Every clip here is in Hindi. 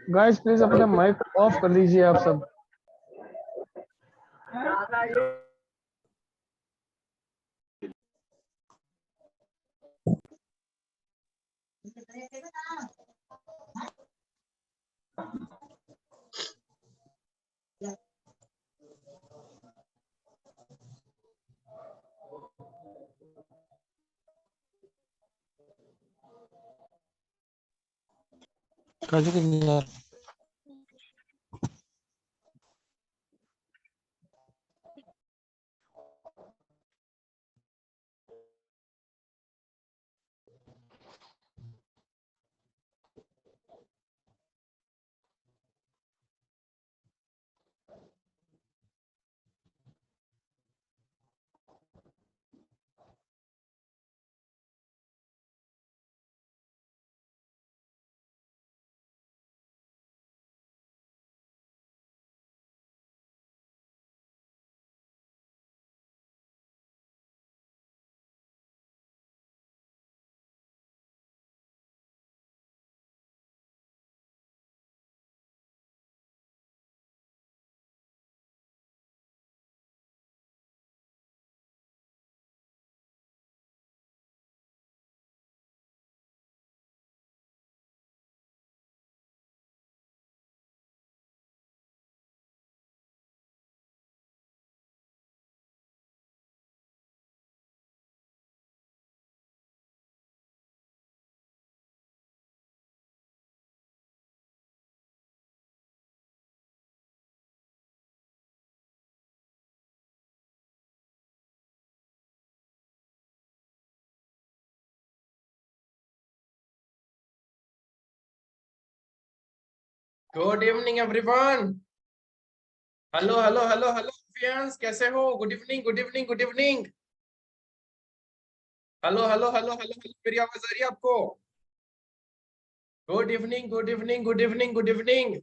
गाइस प्लीज अपना माइक ऑफ कर लीजिए आप सब। Good evening everyone. Hello hello hello hello friends, कैसे हो? Good evening good evening good evening. Hello hello hello hello hello, मेरी आवाज आ रही है आपको? Good evening good evening good evening good evening.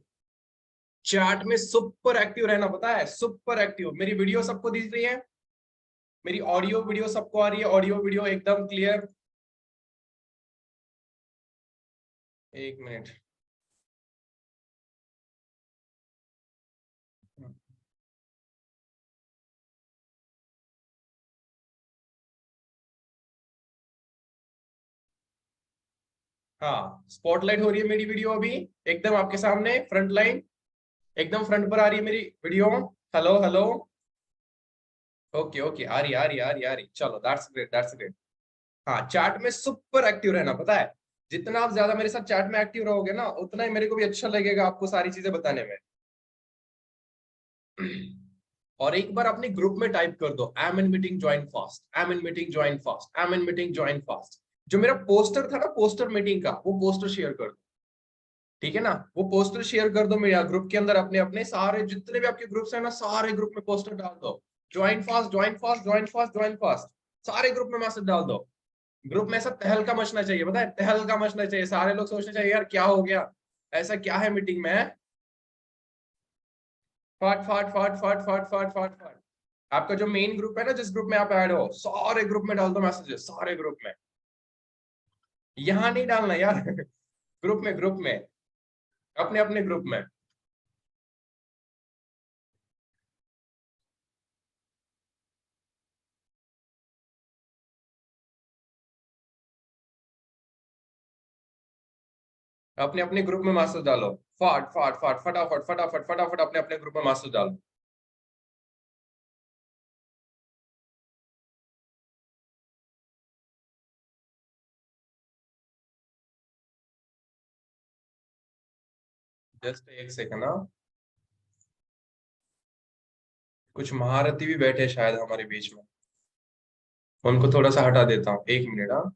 Chat में सुपर एक्टिव रहना, पता है? Super active. मेरी वीडियो सबको दिख रही है? मेरी ऑडियो वीडियो सबको आ रही है? ऑडियो वीडियो एकदम क्लियर? एक मिनट। हाँ, स्पॉटलाइट हो रही है मेरी वीडियो अभी एकदम आपके सामने, फ्रंट लाइन एकदम फ्रंट पर आ रही है मेरी video. Hello hello. Okay okay, आ रही आ रही आ रही आ रही। चलो, दैट्स ग्रेट दैट्स ग्रेट। हाँ, चैट में सुपर एक्टिव रहना, पता है? जितना आप ज्यादा मेरे साथ चैट में एक्टिव रहोगे ना, उतना ही मेरे को भी अच्छा लगेगा आपको सारी चीजें बताने में। और एक बार अपने ग्रुप में टाइप कर दो, am in meeting join fast, am in meeting join fast, am in meeting join fast. जो मेरा पोस्टर था ना, पोस्टर मीटिंग का, वो पोस्टर शेयर कर दो। ठीक है ना? वो पोस्टर शेयर कर दो मेरा ग्रुप के अंदर, अपने अपने सारे जितने भी आपके ग्रुप्स हैं ना, सारे ग्रुप में पोस्टर डाल दो। Join fast join fast join fast join fast. सारे ग्रुप में मैसेज डाल दो। ग्रुप में ऐसा तहलका मचना चाहिए, पता है? तहलका मचना चाहिए। सारे लोग सोचना चाहिए, यार क्या हो गया, ऐसा क्या है मीटिंग में? फट फट फट फट फट फट फट फट। आपका जो मेन ग्रुप है ना, जिस ग्रुप में आप ऐड हो, सारे ग्रुप में डाल दो मैसेजेस, सारे ग्रुप में। यहाँ नहीं डालना यार। ग्रुप में, ग्रुप में, अपने अपने ग्रुप में। अपने अपने ग्रुप में मैसेज डालो। फट फट फट फटाफट फटाफट फटाफट अपने अपने ग्रुप में मैसेज डालो। जस्ट एक सेकंड ना, कुछ महारथी भी बैठे शायद हमारे बीच में, उनको थोड़ा सा हटा देता हूँ, एक मिनट। हाँ,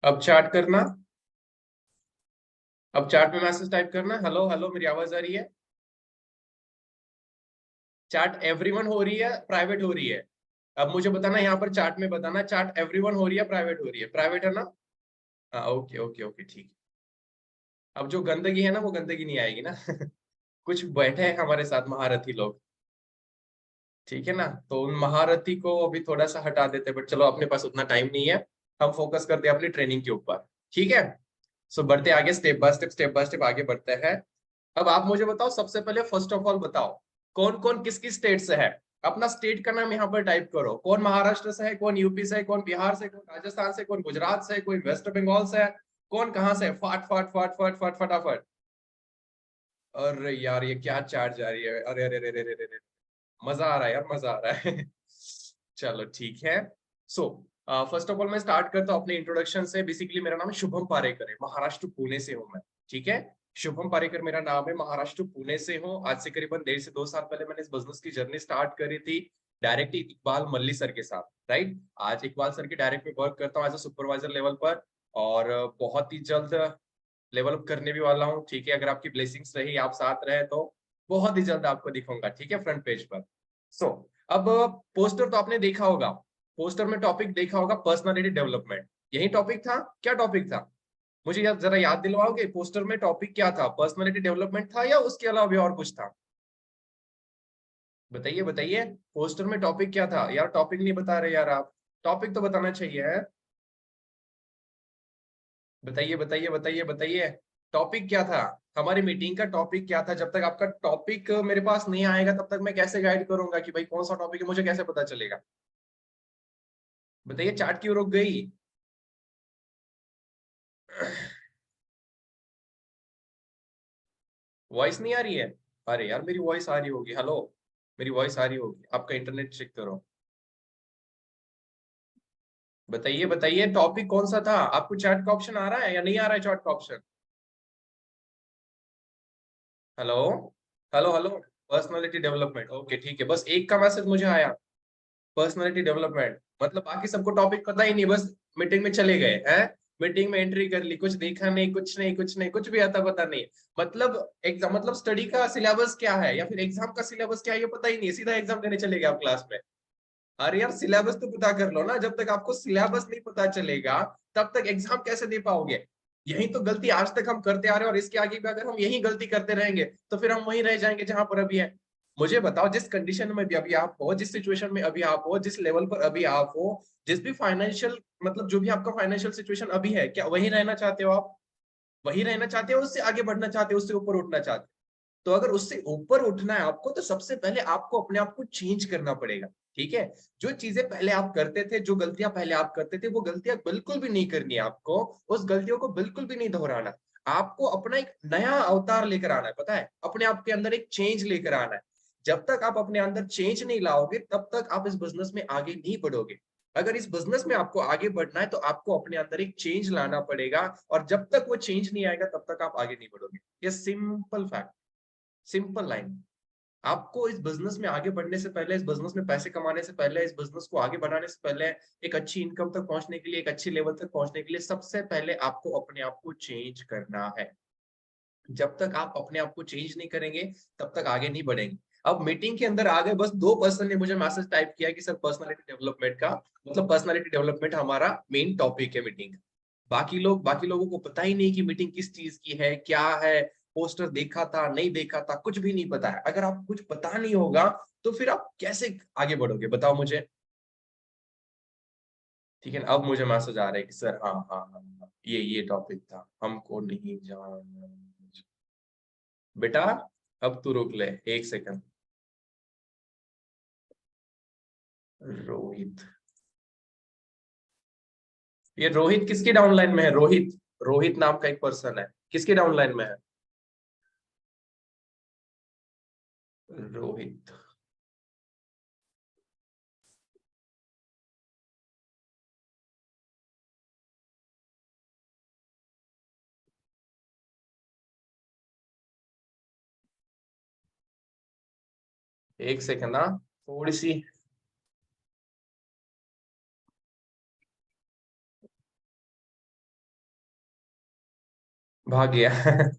अब चैट करना, अब चैट में मैसेज टाइप करना, हेलो हेलो मेरी आवाज आ रही है? चैट एवरीवन हो रही है, प्राइवेट हो रही है? अब मुझे बताना, यहाँ पर चैट में बताना, चैट एवरीवन हो रही है, प्राइवेट हो रही है? प्राइवेट है ना? हाँ ओके ओके ओके ठीक। अब जो गंदगी है ना वो गंदगी नहीं आएगी ना। कुछ बैठे हैं हमारे साथ महारथी लोग, ठीक है ना, तो उन महारथी को अभी थोड़ा सा हटा देते हैं, बट चलो अपने पास उतना टाइम नहीं है, हम फोकस करते हैं अपनी ट्रेनिंग के ऊपर, ठीक है। सो बढ़ते आगे, स्टेप बाय स्टेप आगे बढ़ते हैं। अब आप मुझे बताओ, सबसे पहले फर्स्ट ऑफ ऑल बताओ, कौन कौन किस किस स्टेट से है? अपना स्टेट का नाम यहाँ पर टाइप करो, कौन महाराष्ट्र से है, कौन यूपी से है, कौन बिहार से, कौन राजस्थान से, कौन गुजरात से, कोई वेस्ट बंगाल से है, कौन कहाँ से है? फाट फाट फाट फाट फाट फटाफट। अरे यार ये क्या चार्ज जा रही है, अरे अरे अरे अरे अरे अरे, मजा आ रहा है यार, मजा आ रहा है। चलो ठीक है। सो फर्स्ट ऑफ ऑल मैं स्टार्ट करता हूँ अपने इंट्रोडक्शन से। बेसिकली मेरा नाम शुभम पारेकर है, महाराष्ट्र पुणे से हूँ मैं, ठीक है। शुभम पारेकर मेरा नाम है, महाराष्ट्र पुणे से हूँ। आज से करीबन 1.5 से 2 साल पहले मैंने इस बिजनेस की जर्नी स्टार्ट करी थी, डायरेक्ट इकबाल मल्ली सर के साथ, राइट। आज इकबाल सर के डायरेक्ट में वर्क करता हूँ एज अ सुपरवाइजर लेवल पर, और बहुत ही जल्द लेवल अप करने भी वाला हूँ, ठीक है। अगर आपकी ब्लेसिंग्स रही, आप साथ रहे, तो बहुत ही जल्द आपको दिखाऊंगा, ठीक है, फ्रंट पेज पर। सो अब पोस्टर तो आपने देखा होगा, पोस्टर में टॉपिक देखा होगा पर्सनालिटी डेवलपमेंट, यही टॉपिक था, क्या टॉपिक था? मुझे जरा याद दिलवाओगे, पोस्टर में टॉपिक क्या था? पर्सनालिटी डेवलपमेंट था या उसके अलावा भी और कुछ था? बताइए बताइए, पोस्टर में टॉपिक क्या था यार? टॉपिक नहीं बता रहे यार आप, टॉपिक तो बताना चाहिए है। बताइए बताइए बताइए बताइए, टॉपिक क्या था? हमारी मीटिंग का टॉपिक क्या था? जब तक आपका टॉपिक मेरे पास नहीं आएगा तब तक मैं कैसे गाइड करूंगा कि भाई कौन सा टॉपिक है, मुझे कैसे पता चलेगा? बताइए, चार्ट क्यों रुक गई? वॉइस नहीं आ रही है? अरे यार मेरी वॉइस आ रही होगी, हेलो, मेरी वॉइस आ रही होगी, आपका इंटरनेट चेक करो। बताइए बताइए, टॉपिक कौन सा था? आपको चैट का ऑप्शन आ रहा है या नहीं आ रहा है चैट का option? Hello hello hello. Personality development, okay ठीक है, बस एक का मैसेज मुझे आया, पर्सनालिटी डेवलपमेंट, मतलब बाकी सबको टॉपिक पता ही नहीं, बस मीटिंग में चले गए हैं, मीटिंग में एंट्री कर ली, कुछ देखा नहीं, कुछ नहीं कुछ नहीं, कुछ भी आता पता नहीं। मतलब एग्जाम, मतलब स्टडी का सिलेबस क्या है या फिर एग्जाम का सिलेबस क्या है ये पता ही नहीं, सीधा एग्जाम देने चले गए आप क्लास में। अरे यार सिलेबस तो पता कर लो ना, जब तक आपको सिलेबस नहीं पता चलेगा तब तक एग्जाम कैसे दे पाओगे? यही तो गलती आज तक हम करते आ रहे हैं, और इसके आगे भी अगर हम यही गलती करते रहेंगे तो फिर हम वहीं रह जाएंगे जहां पर अभी है। मुझे बताओ, जिस कंडीशन में भी अभी आप हो, जिस सिचुएशन में अभी आप हो, जिस लेवल पर अभी आप हो, जिस भी फाइनेंशियल, मतलब जो भी आपका फाइनेंशियल सिचुएशन अभी है, क्या वही रहना चाहते हो आप? वही रहना चाहते हो, उससे आगे बढ़ना चाहते हो, उससे ऊपर उठना चाहते हो? तो अगर उससे ऊपर उठना है आपको, तो सबसे पहले आपको अपने आप को चेंज करना पड़ेगा, ठीक है। जो चीजें पहले आप करते थे, जो गलतियां पहले आप करते थे, वो गलतियां बिल्कुल भी नहीं करनी है आपको, उस गलतियों को बिल्कुल भी नहीं दोहराना। आपको अपना एक नया अवतार लेकर आना है, पता है, अपने आप के अंदर एक चेंज लेकर आना है। जब तक आप अपने अंदर चेंज नहीं लाओगे तब तक आप इस बिजनेस में आगे नहीं बढ़ोगे। अगर इस बिजनेस में आपको आगे बढ़ना है तो आपको अपने अंदर एक चेंज लाना पड़ेगा, और जब तक वो चेंज नहीं आएगा तब तक आप आगे नहीं बढ़ोगे। ये सिंपल फैक्ट, सिंपल लाइन। आपको इस बिजनेस में आगे बढ़ने से पहले, इस बिजनेस में पैसे कमाने से पहले, इस बिजनेस को आगे बढ़ाने से पहले, एक अच्छी इनकम तक पहुंचने के लिए, एक अच्छी लेवल तक पहुंचने के लिए, सबसे पहले आपको अपने आप को चेंज करना है। जब तक आप अपने आप को चेंज नहीं करेंगे तब तक आगे नहीं बढ़ेंगे। अब मीटिंग के अंदर आ गए, बस 2 पर्सन ने मुझे मैसेज टाइप किया कि सर पर्सनालिटी डेवलपमेंट का, मतलब पर्सनालिटी डेवलपमेंट हमारा मेन टॉपिक है मीटिंग का। बाकी लोगों को पता ही नहीं कि मीटिंग किस चीज की है, क्या है, पोस्टर देखा था नहीं देखा था, कुछ भी नहीं पता है। अगर आपको कुछ पता नहीं होगा तो फिर आप कैसे आगे बढ़ोगे, बताओ मुझे? ठीक है ना? अब मुझे मैसेज आ रहा है कि सर हाँ हाँ हाँ हाँ, ये टॉपिक था, हमको नहीं जाना। बेटा अब तू रुक ले 1 सेकंड। रोहित, ये रोहित किसके डाउनलाइन में है? रोहित, रोहित नाम का एक पर्सन है, किसके डाउनलाइन में है? रोहित, 1 सेकंड ना, थोड़ी सी। भाग गया।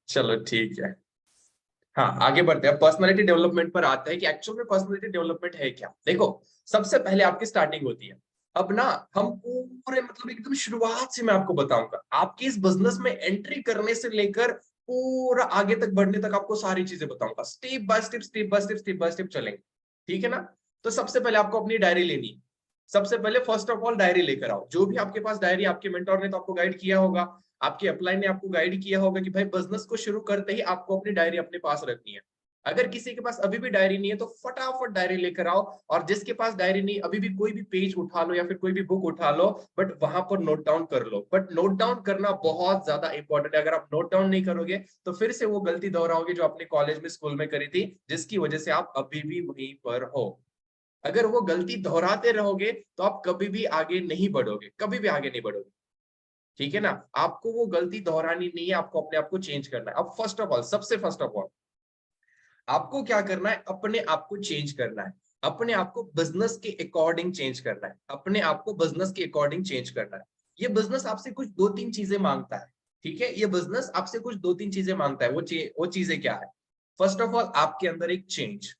चलो ठीक है। हाँ आगे बढ़ते हैं, पर्सनालिटी डेवलपमेंट पर आते हैं कि एक्चुअल में पर्सनालिटी डेवलपमेंट है क्या। देखो सबसे पहले आपकी स्टार्टिंग होती है। अब ना हम पूरे मतलब एकदम शुरुआत से मैं आपको बताऊंगा, आपकी इस बिजनेस में एंट्री करने से लेकर पूरा आगे तक बढ़ने तक आपको सारी चीजें बताऊंगा, step by step, step by step, step by step चलेंगे। ठीक है ना। तो सबसे पहले आपको अपनी डायरी लेनी है। सबसे पहले फर्स्ट ऑफ ऑल डायरी लेकर आओ। जो भी आपके पास डायरी, आपके मेंटोर ने तो आपको गाइड किया होगा, आपके अपलाइन ने आपको गाइड किया होगा कि भाई बिजनेस को शुरू करते ही आपको अपनी डायरी अपने पास रखनी है। अगर किसी के पास अभी भी डायरी नहीं है तो फटाफट डायरी लेकर आओ। और जिसके पास डायरी नहीं, अभी भी कोई भी पेज उठा लो या फिर कोई भी बुक उठा लो, बट वहां पर नोट डाउन कर लो। बट नोट डाउन करना बहुत ज्यादा इंपॉर्टेंट है। अगर आप नोट डाउन नहीं करोगे तो फिर से वो गलती दोहराओगे जो आपने कॉलेज में, स्कूल में करी थी, जिसकी वजह से आप अभी भी वहीं पर हो। अगर वो गलती दोहराते रहोगे तो आप कभी भी आगे नहीं बढ़ोगे, कभी भी आगे नहीं बढ़ोगे। ठीक है ना। आपको वो गलती दोहरानी नहीं है, आपको अपने आप को चेंज करना है। अब फर्स्ट ऑफ ऑल, सबसे फर्स्ट ऑफ ऑल आपको क्या करना है, अपने आप को चेंज करना है। अपने आप को बिजनेस के अकॉर्डिंग चेंज करना है। अपने आप को बिजनेस के अकॉर्डिंग चेंज करना है। ये बिजनेस आपसे कुछ दो तीन चीजें मांगता है। ठीक है, ये बिजनेस आपसे कुछ दो तीन चीजें मांगता है। वो चीजें क्या है? फर्स्ट ऑफ ऑल आपके अंदर एक चेंज।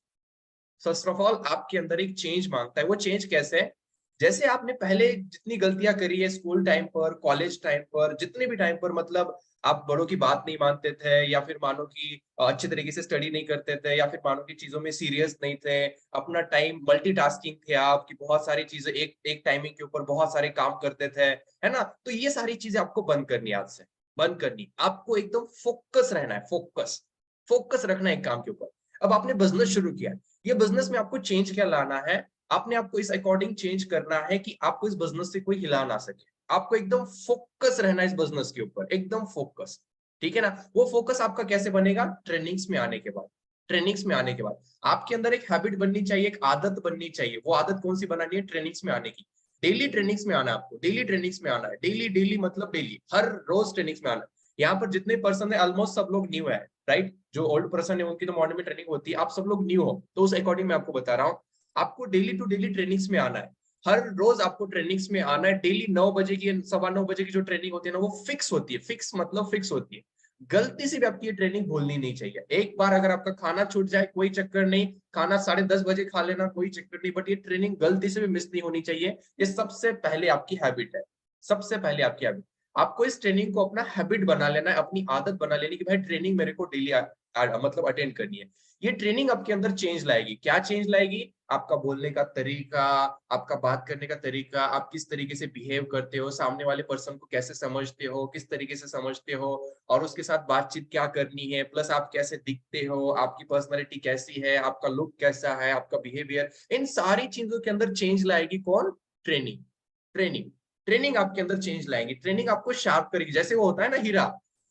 फर्स्ट ऑफ ऑल आपके अंदर एक चेंज मांगता है। वो चेंज कैसे है? जैसे आपने पहले जितनी गलतियां करी है स्कूल टाइम पर, कॉलेज टाइम पर, जितने भी टाइम पर, मतलब आप बड़ों की बात नहीं मानते थे, या फिर मानो कि अच्छे तरीके से स्टडी नहीं करते थे, या फिर मानो कि चीजों में सीरियस नहीं थे, अपना टाइम मल्टीटास्किंग थे आपकी, बहुत सारी चीजें एक एक टाइमिंग के ऊपर बहुत सारे काम करते थे, है ना। तो ये सारी चीजें आपको बंद करनी है, आज से बंद करनी। आपको एकदम फोकस रहना है, फोकस, फोकस रखना है एक काम के ऊपर। अब आपने बिजनेस शुरू किया, ये बिजनेस में आपको चेंज क्या लाना है? आपने आपको इस अकॉर्डिंग चेंज करना है कि आपको इस बिजनेस से कोई हिला ना सके। आपको एकदम फोकस रहना है इस बिजनेस के ऊपर, एकदम फोकस। ठीक है ना। वो फोकस आपका कैसे बनेगा? ट्रेनिंग्स में आने के बाद। ट्रेनिंग्स में आने के बाद आपके अंदर एक हैबिट बननी चाहिए, एक आदत बननी चाहिए। वो आदत कौन सी बनानी है? ट्रेनिंग्स में आने की। डेली ट्रेनिंग्स में आना है आपको, डेली ट्रेनिंग्स में आना है। डेली डेली मतलब डेली, हर रोज ट्रेनिंग्स में आना है। यहाँ पर जितने पर्सन है ऑलमोस्ट सब लोग न्यू है, राइट। जो ओल्ड पर्सन है उनकी तो मॉर्निंग में ट्रेनिंग होती है, आप सब लोग न्यू हो, तो उस अकॉर्डिंग मैं आपको बता रहा हूँ। आपको डेली टू डेली ट्रेनिंग्स में आना है। हर रोज आपको ट्रेनिंग्स में आना है। डेली 9 बजे की, 9:15 बजे की जो ट्रेनिंग होती है ना, वो फिक्स होती है। फिक्स मतलब फिक्स होती है। गलती से भी आपकी ये ट्रेनिंग भूलनी नहीं चाहिए। एक बार अगर आपका खाना छूट जाए कोई चक्कर नहीं, खाना 10:30 बजे खा लेना कोई चक्कर नहीं, बट ये ट्रेनिंग गलती से भी मिस नहीं होनी चाहिए। ये सबसे पहले आपकी हैबिट है, सबसे पहले आपकी हैबिट। आपको इस ट्रेनिंग को अपना हैबिट बना लेना है, अपनी आदत बना लेनी कि भाई ट्रेनिंग मेरे को डेली मतलब अटेंड करनी है। ये ट्रेनिंग आपके अंदर चेंज लाएगी। क्या चेंज लाएगी? आपका बोलने का तरीका, आपका बात करने का तरीका, आप किस तरीके से बिहेव करते हो, सामने वाले पर्सन को कैसे समझते हो, किस तरीके से समझते हो, और उसके साथ बातचीत क्या करनी है, प्लस आप कैसे दिखते हो, आपकी पर्सनालिटी कैसी है, आपका लुक कैसा है, आपका बिहेवियर, इन सारी चीजों के अंदर चेंज लाएगी कौन? ट्रेनिंग। ट्रेनिंग। ट्रेनिंग आपके अंदर चेंज लाएंगी। ट्रेनिंग आपको शार्प करेगी। जैसे वो होता है ना हीरा।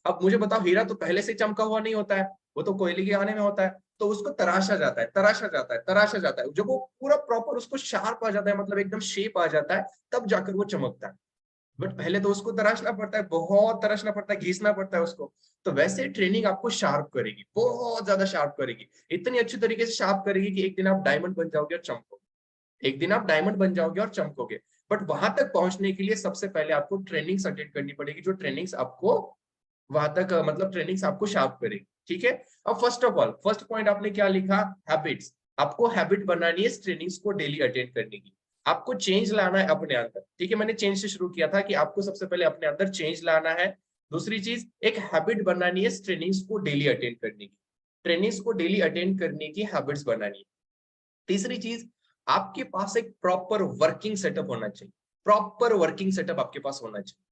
अब मुझे बताओ, हीरा तो पहले से चमका हुआ नहीं होता है, वो तो कोयले के आने में होता है। तो उसको तराशा जाता है, तराशा जाता है, तराशा जाता है। जब वो पूरा प्रॉपर उसको शार्प आ जाता है, मतलब एकदम शेप आ जाता है, तब जाकर वो चमकता है। बट पहले तो उसको तराशना पड़ता है, बहुत तराशना पड़ता है, घिसना पड़ता है उसको। तो वैसे ट्रेनिंग आपको शार्प करेगी, बहुत ज्यादा शार्प करेगी। इतनी अच्छी तरीके से शार्प करेगी कि एक दिन आप डायमंड बन जाओगे और चमकोगे। एक दिन आप डायमंड बन जाओगे और चमकोगे। बट वहां तक पहुंचने के लिए सबसे पहले आपको ट्रेनिंग्स अटेंड करनी पड़ेगी, जो ट्रेनिंग्स आपको वहां तक मतलब ट्रेनिंग्स आपको शार्प करेगी। ठीक है। अब first of all, first point आपने क्या लिखा? हैबिट्स। आपको हैबिट बनानी है इस ट्रेनिंग्स को डेली अटेंड करने की। आपको चेंज लाना है अपने अंदर। ठीक है, मैंने चेंज से शुरू किया था कि आपको सबसे पहले अपने अंदर चेंज लाना है। दूसरी चीज, एक हैबिट बनानी है इस ट्रेनिंग्स को डेली अटेंड करने की। ट्रेनिंग्स को डेली अटेंड करने की हैबिट्स बनानी है। तीसरी चीज, आपके पास एक प्रॉपर वर्किंग सेटअप होना चाहिए। प्रॉपर वर्किंग सेटअप आपके पास होना चाहिए।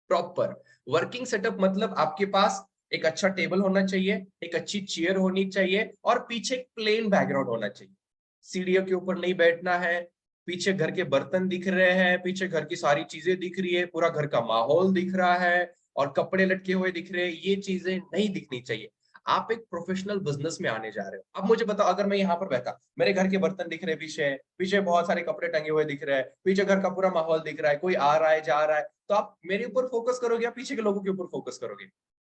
प्रॉपर वर्किंग सेटअप मतलब आपके पास एक अच्छा टेबल होना चाहिए, एक अच्छी चेयर होनी चाहिए, और पीछे एक प्लेन बैकग्राउंड होना चाहिए। सीढ़ियों के ऊपर नहीं बैठना है। पीछे घर के बर्तन दिख रहे हैं, पीछे घर की सारी चीजें दिख रही है, पूरा घर का माहौल दिख रहा है, और कपड़े लटके हुए दिख रहे हैं, ये चीजें नहीं दिखनी चाहिए। आप एक प्रोफेशनल बिजनेस में आने जा रहे हो। अब मुझे बताओ, अगर मैं यहाँ पर बैठा, मेरे घर के बर्तन दिख रहे हैं, पीछे पीछे बहुत सारे कपड़े टंगे हुए दिख रहे हैं, पीछे घर का पूरा माहौल दिख रहा है, कोई आ रहा है जा रहा है, तो आप मेरे ऊपर फोकस करोगे या पीछे के लोगों के ऊपर फोकस करोगे?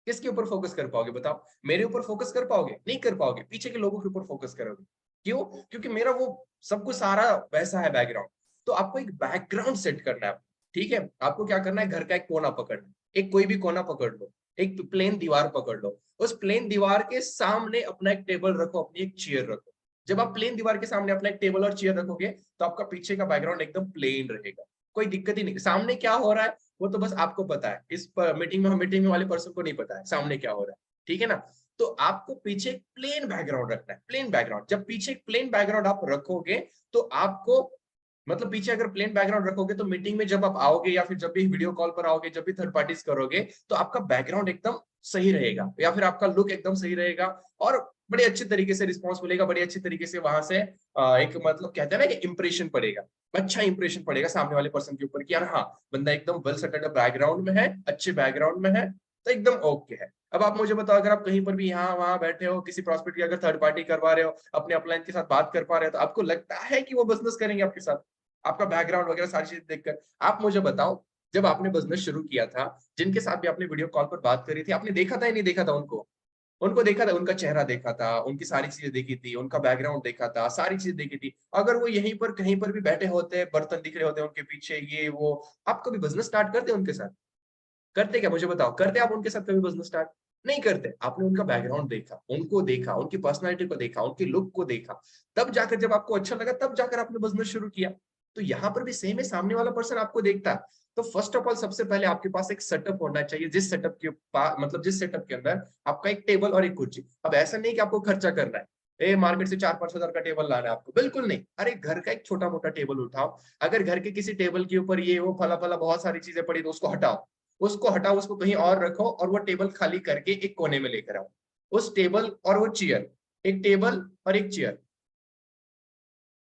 किसके ऊपर फोकस कर पाओगे बताओ? मेरे ऊपर फोकस कर पाओगे? नहीं कर पाओगे, पीछे के लोगों के ऊपर फोकस करोगे। क्यों? क्योंकि मेरा वो सब कुछ सारा वैसा है बैकग्राउंड। तो आपको एक बैकग्राउंड सेट करना है। ठीक है, आपको क्या करना है? घर का एक कोना पकड़ना है। एक कोई भी कोना पकड़ लो। एक प्लेन दीवार पकड़ लो, उस प्लेन दीवार के सामने अपना एक टेबल रखो, अपनी एक चेयर रखो। जब आप प्लेन दीवार के सामने अपना एक टेबल और चेयर रखोगे तो आपका पीछे का बैकग्राउंड एकदम प्लेन रहेगा, कोई दिक्कत ही नहीं। सामने क्या हो रहा है वो तो बस आपको पता है, इस मीटिंग में वाले पर्सन को नहीं पता है सामने क्या हो रहा है, ठीक है ना। तो आपको पीछे एक प्लेन बैकग्राउंड रखना है, प्लेन बैकग्राउंड। जब पीछे एक प्लेन बैकग्राउंड आप रखोगे तो आपको मतलब पीछे अगर प्लेन बैकग्राउंड रखोगे तो मीटिंग में जब आप आओगे या फिर जब भी वीडियो कॉल पर आओगे, जब भी थर्ड पार्टीज करोगे, तो आपका बैकग्राउंड एकदम सही रहेगा या फिर आपका लुक एकदम सही रहेगा और बड़े अच्छे तरीके से रिस्पॉन्स मिलेगा, बड़े अच्छे तरीके से वहां से एक मतलब कहते हैं ना कि इंप्रेशन पड़ेगा, अच्छा इंप्रेशन पड़ेगा सामने वाले पर्सन के ऊपर कि यार हाँ बंदा एकदम वेल सेटल्ड बैकग्राउंड में है, अच्छे बैकग्राउंड में है, तो एकदम ओके है। अब आप मुझे बताओ, अगर आप कहीं पर भी यहाँ वहां बैठे हो, किसी प्रॉस्पेक्ट की अगर थर्ड पार्टी करवा रहे हो, अपने अपलाइन के साथ बात कर पा रहे हो, तो आपको लगता है कि वो बिजनेस करेंगे आपके साथ, आपका बैकग्राउंड वगैरह सारी चीज देखकर। आप मुझे बताओ, जब आपने बिजनेस शुरू किया था, जिनके साथ भी आपने वीडियो कॉल पर बात करी थी, आपने देखा था या नहीं देखा था उनको? उनको देखा था, उनका चेहरा देखा था, उनकी सारी चीजें देखी थी, उनका बैकग्राउंड देखा था, सारी चीज देखी थी। अगर वो यहीं पर कहीं पर भी बैठे होते, बर्तन दिख रहे होते उनके पीछे, ये वो, आप कभी बिजनेस स्टार्ट करते उनके साथ? करते क्या, मुझे बताओ, करते आप उनके साथ कभी बिजनेस स्टार्ट? नहीं करते। आपने उनका बैकग्राउंड देखा, उनको देखा, उनकी पर्सनालिटी को देखा, उनकी लुक को देखा, तब जाकर जब आपको अच्छा लगा तब जाकर आपने बिजनेस शुरू किया। तो यहाँ पर भी सेम है, सामने वाला पर्सन आपको देखता है। तो फर्स्ट ऑफ ऑल सबसे पहले आपके पास एक सेटअप होना चाहिए, जिस सेटअप के मतलब जिस सेटअप के अंदर आपका एक टेबल और एक कुर्सी। अब ऐसा नहीं कि आपको खर्चा करना है, ए मार्केट से 4-5 हजार का टेबल लाना है आपको, बिल्कुल नहीं। अरे घर का एक छोटा मोटा टेबल उठाओ, अगर घर के किसी टेबल के ऊपर ये वो फला फला बहुत सारी चीजें पड़ी तो उसको हटाओ, उसको हटाओ, उसको कहीं और रखो और वो टेबल खाली करके एक कोने में लेकर आओ। उस टेबल और वो चेयर, एक टेबल और एक चेयर,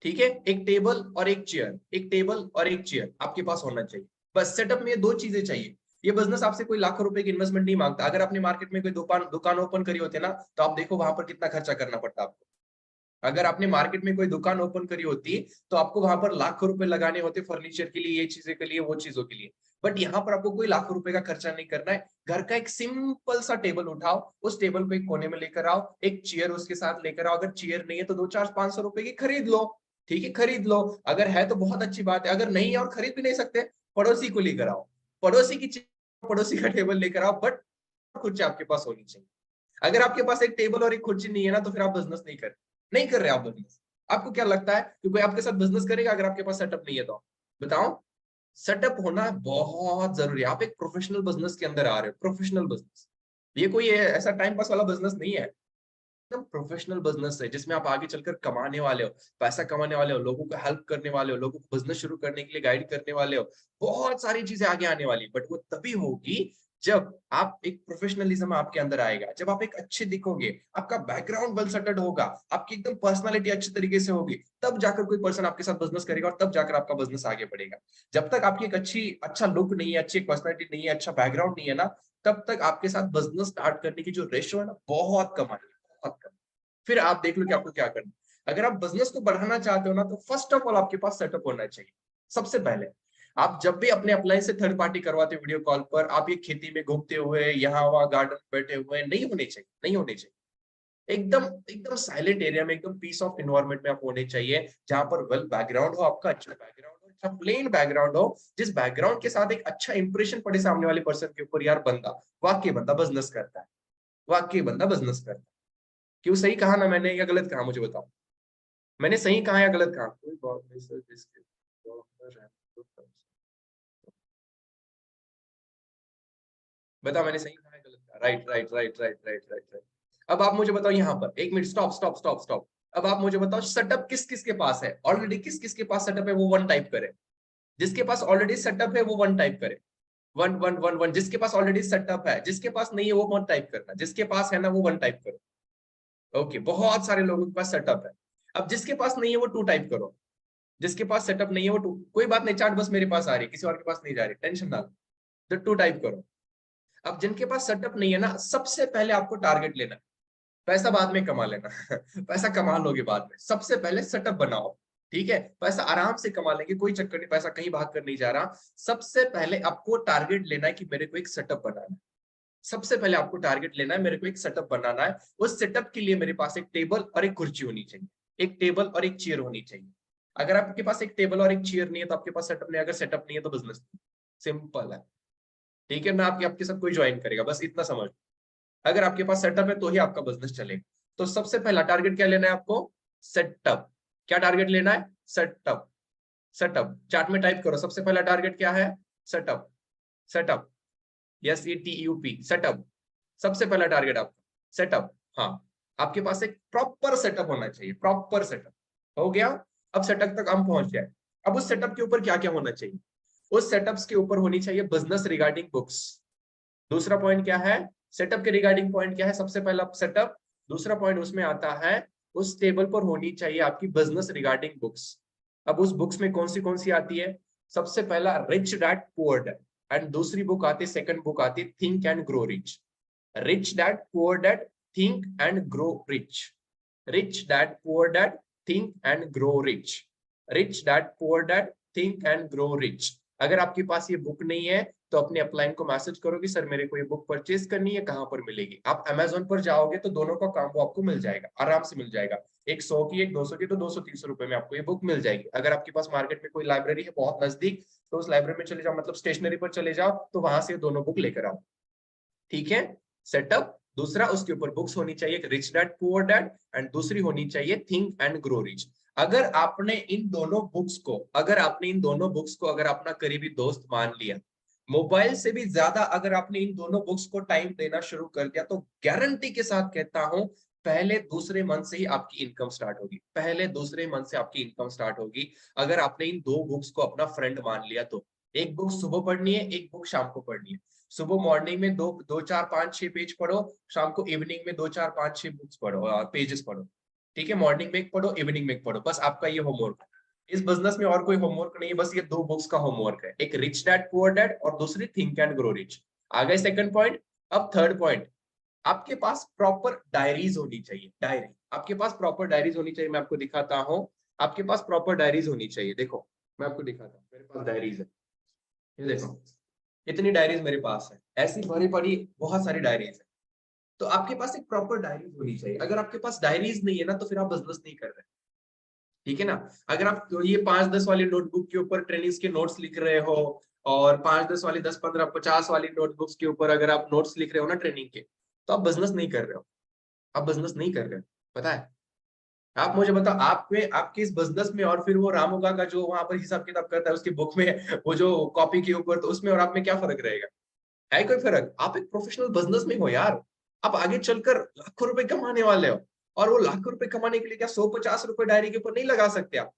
ठीक है, एक टेबल और एक चेयर, एक टेबल और एक चेयर आपके पास होना चाहिए। बस सेटअप में ये दो चीजें चाहिए। ये बिजनेस आपसे कोई लाखों रुपए की इन्वेस्टमेंट नहीं मांगता। अगर आपने मार्केट में कोई दुकान दुकान ओपन करी होती है ना, तो आप देखो वहां पर कितना खर्चा करना पड़ता आपको। अगर आपने मार्केट में कोई दुकान ओपन करी होती तो आपको वहां पर लाखों रुपए लगाने होते फर्नीचर के लिए, ये चीजें के लिए, वो चीजों के लिए। बट यहाँ पर आपको कोई लाखों रुपए का खर्चा नहीं करना है। घर का एक सिंपल सा टेबल उठाओ, उस टेबल को एक कोने में लेकर आओ, एक चेयर उसके साथ लेकर आओ। अगर चेयर नहीं है तो 200-400-500 रुपए की खरीद लो, ठीक है, खरीद लो। अगर है तो बहुत अच्छी बात है, अगर नहीं है और खरीद भी नहीं सकते, पड़ोसी को लेकर आओ, पड़ोसी की चेयर, पड़ोसी का टेबल लेकर आओ, बट कुछ आपके पास होनी चाहिए। अगर आपके पास एक टेबल और एक कुर्सी नहीं है ना, तो फिर आप बिजनेस नहीं कर रहे आप बिजनेस। आपको क्या लगता है कि कोई आपके साथ बिजनेस करेगा अगर आपके पास सेटअप नहीं है तो? बताओ। सेटअप होना बहुत जरूरी है। आप एक प्रोफेशनल बिजनेस के अंदर आ रहे हो, प्रोफेशनल बिजनेस। ये कोई ऐसा टाइम पास वाला बिजनेस नहीं है, एकदम प्रोफेशनल बिजनेस है जिसमें आप आगे चलकर कमाने वाले हो, पैसा कमाने वाले हो, लोगों को हेल्प करने वाले हो, लोगों को बिजनेस शुरू करने के लिए गाइड करने वाले हो। बहुत सारी चीजें आगे आने वाली, बट वो तभी होगी जब आप एक प्रोफेशनलिज्म आपके अंदर आएगा, जब आप एक अच्छे दिखोगे, आपका बैकग्राउंड वेल सेटल्ड होगा, आपकी एकदम पर्सनालिटी अच्छी तरीके से होगी, तब जाकर कोई पर्सन आपके साथ बिजनेस करेगा और तब जाकर आपका बिजनेस आगे बढ़ेगा। जब तक आपकी एक अच्छा लुक नहीं है, अच्छी पर्सनालिटी नहीं है, अच्छा बैकग्राउंड नहीं है ना, तब तक आपके साथ बिजनेस स्टार्ट करने की जो रेशियो है ना, बहुत कम आएगी, बहुत कम। फिर आप देख लो कि आपको क्या करना है। अगर आप बिजनेस को बढ़ाना चाहते हो ना, तो फर्स्ट ऑफ ऑल आपके पास सेटअप होना चाहिए। सबसे पहले आप जब भी अपने अप्लाइन से थर्ड पार्टी करवाते वीडियो कॉल पर, आप ये खेती में घूमते हुए, यहाँ वहां गार्डन में बैठे हुए नहीं होने चाहिए, नहीं होने चाहिए। एकदम एकदम साइलेंट एरिया में, एकदम पीस ऑफ इन्वायरमेंट में आप होने चाहिए, जहां पर वेल बैकग्राउंड हो, आपका अच्छा बैकग्राउंड हो, अच्छा प्लेन बैकग्राउंड हो, जिस बैकग्राउंड के साथ एक अच्छा इंप्रेशन पड़े सामने वाले पर्सन के ऊपर, यार बंदा वाकई बंदा बिजनेस करता है, वाकई बंदा बिजनेस करता है। क्यों, सही कहा ना मैंने या गलत कहा, मुझे बताओ। मैंने सही कहा या गलत कहा? कोई बात नहीं सर, जिसके बताओ, मैंने सही कहा या गलत कहा? Right right right right right right right. अब आप मुझे बताओ, यहाँ पर एक minute, stop stop stop stop. अब आप मुझे बताओ, सेटअप किस किस के पास है ऑलरेडी, किस किस के पास सेटअप है, वो वन टाइप करे। जिसके पास ऑलरेडी सेटअप है वो वन टाइप करे। वन वन वन वन, जिसके पास ऑलरेडी सेटअप है, जिसके पास नहीं है वो वन टाइप करना, जिसके पास है ना वो वन टाइप करो। ओके, बहुत सारे लोगों के पास सेटअप है। अब जिसके पास नहीं है वो टू टाइप करो। जिसके पास सेटअप नहीं है वो टू, कोई बात नहीं, चार्ट बस मेरे पास आ रही है, किसी और के पास नहीं जा रही, टेंशन ना लो, तो टू टाइप करो। अब जिनके पास सेटअप नहीं है ना, सबसे पहले आपको टारगेट लेना है। पैसा बाद में कमा लेना पैसा कमा लोगे बाद में, सबसे पहले सेटअप बनाओ, ठीक है। पैसा आराम से कमा लेंगे, कोई चक्कर नहीं, पैसा कहीं भाग कर नहीं जा रहा। सबसे पहले आपको टारगेट लेना है कि मेरे को एक सेटअप बनाना है। सबसे पहले आपको टारगेट लेना है, मेरे को एक सेटअप बनाना है। उस सेटअप के लिए मेरे पास एक टेबल और एक कुर्सी होनी चाहिए, एक टेबल और एक चेयर होनी चाहिए। अगर आपके पास एक टेबल और एक चेयर नहीं है तो आपके पास सेटअप नहीं है, अगर सेटअप नहीं है तो बिजनेस नहीं। सिंपल है, ठीक है ना, आपके साथ कोई ज्वाइन करेगा, बस इतना समझ। अगर आपके पास सेटअप है तो ही आपका बिजनेस चलेगा। तो सबसे पहला टारगेट क्या लेना है आपको? सेटअप। क्या टारगेट लेना है? सेटअप। सेटअप चार्ट में टाइप करो, सबसे पहला टारगेट क्या है? सेटअप। Setup, SETUP, setup. सबसे पहला टारगेट आपका सेटअप। हाँ, आपके पास एक प्रॉपर सेटअप होना चाहिए, प्रॉपर सेटअप। हो गया? अब सेटअप तक हम पहुंच गए। अब उस सेटअप के ऊपर क्या क्या होना चाहिए? उस सेटअप्स के ऊपर होनी चाहिए बिजनेस रिगार्डिंग बुक्स। दूसरा पॉइंट क्या है? सेटअप के रिगार्डिंग पॉइंट क्या है? सबसे पहला सेटअप। दूसरा पॉइंट उसमें आता है, उस टेबल पर होनी चाहिए आपकी बिजनेस रिगार्डिंग बुक्स। अब उस बुक्स में कौन सी आती है? सबसे पहला rich dad poor dad, and दूसरी बुक आती है, सेकंड बुक आती है think and grow rich. Rich dad poor dad, think and grow rich. Rich dad poor dad, think and grow rich. Rich dad poor dad, think and grow rich. अगर आपके पास ये बुक नहीं है तो अपने अपलाइन को मैसेज करो कि सर मेरे को ये बुक परचेज करनी है, कहां पर मिलेगी? आप अमेजोन पर जाओगे तो दोनों का काम वो आपको मिल जाएगा, आराम से मिल जाएगा। एक 100 की, एक 200 की, तो 200-300 रुपए में आपको ये बुक मिल जाएगी। अगर आपके पास मार्केट में कोई लाइब्रेरी है बहुत नजदीक, तो उस लाइब्रेरी में चले जाओ, मतलब स्टेशनरी पर चले जाओ, तो वहां से दोनों बुक लेकर आओ। ठीक है? सेटअप दूसरा, उसके ऊपर बुक्स होनी चाहिए, rich dad poor dad, and दूसरी होनी चाहिए थिंक एंड ग्रो रिच। अगर आपने इन दोनों बुक्स को, अगर अपना करीबी दोस्त मान लिया, मोबाइल से भी ज्यादा अगर आपने इन दोनों बुक्स को टाइम देना शुरू कर दिया, तो गारंटी के साथ कहता हूं, पहले दूसरे मंथ से ही आपकी इनकम स्टार्ट होगी। पहले दूसरे मंथ से आपकी इनकम स्टार्ट होगी, अगर आपने इन दो बुक्स को अपना फ्रेंड मान लिया तो। एक बुक सुबह पढ़नी है, एक बुक शाम को पढ़नी है। सुबह मॉर्निंग में दो दो चार पांच छह पेज पढ़ो, शाम को इवनिंग में दो चार पांच छह बुक्स पढ़ो, पेजेस पढ़ो। ठीक है? मॉर्निंग में एक पढ़ो, इवनिंग में एक पढ़ो, बस आपका ये होमवर्क है। इस बिजनेस में और कोई होमवर्क नहीं है, बस ये दो बुक्स का होमवर्क है, एक रिच डैड पुअर डैड और दूसरी थिंक एंड ग्रो रिच। आ गए सेकंड पॉइंट। अब थर्ड पॉइंट, आपके पास प्रॉपर डायरीज होनी चाहिए। डायरी, आपके पास प्रॉपर डायरीज होनी चाहिए। मैं आपको दिखाता हूँ, आपके पास प्रॉपर डायरीज होनी चाहिए। देखो, मैं आपको दिखाता हूँ, मेरे पास डायरीज है, ये देखो, इतनी डायरीज मेरे पास है, ऐसी भरी पड़ी बहुत सारी डायरीज है। तो आपके पास एक प्रॉपर डायरीज होनी चाहिए। अगर आपके पास डायरीज नहीं है ना, तो फिर आप बिजनेस नहीं कर रहे। ठीक है ना? अगर आप ये 5-10 वाली नोटबुक के ऊपर ट्रेनिंग्स के नोट्स लिख रहे हो, और 5-10 वाली, 10-15-50 वाली नोटबुक्स के ऊपर अगर आप नोट्स लिख रहे हो ना ट्रेनिंग के, तो आप बिजनेस नहीं कर रहे हो। आप बिजनेस नहीं कर रहे हो, पता है? आप मुझे बताओ, आप में, आपके इस बिजनेस में और फिर वो रामुगा का जो वहां पर हिसाब किताब करता है उसकी बुक में, वो जो कॉपी के ऊपर, तो उसमें और आप में क्या फर्क रहेगा? है कोई फर्क? आप एक प्रोफेशनल बिजनेस में हो यार। आप आगे चलकर लाखों रुपए कमाने वाले हो, और वो लाखों रुपए कमाने के लिए क्या 100-50 रुपए डायरी के ऊपर नहीं लगा सकते आप?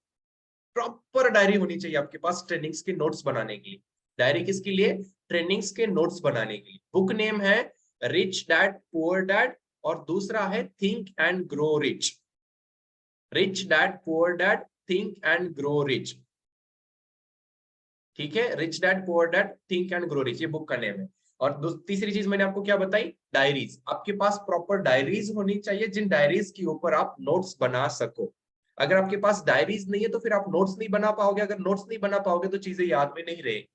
प्रॉपर डायरी होनी चाहिए आपके पास ट्रेनिंग्स के नोट्स बनाने के लिए। डायरी किसके लिए? ट्रेनिंग्स के नोट्स बनाने के लिए। बुक नेम है रिच डैड पुअर डैड, और दूसरा है think and grow rich. Rich dad poor dad, think and grow rich. ठीक है? Rich dad poor dad, think and grow rich, ये बुक का नेम है। और तीसरी चीज मैंने आपको क्या बताई? डायरीज। आपके पास प्रॉपर डायरीज होनी चाहिए, जिन डायरीज के ऊपर आप नोट्स बना सको। अगर आपके पास डायरीज नहीं है तो फिर आप नोट्स नहीं बना पाओगे। अगर नोट्स नहीं बना पाओगे तो चीजें याद में नहीं रहेगी।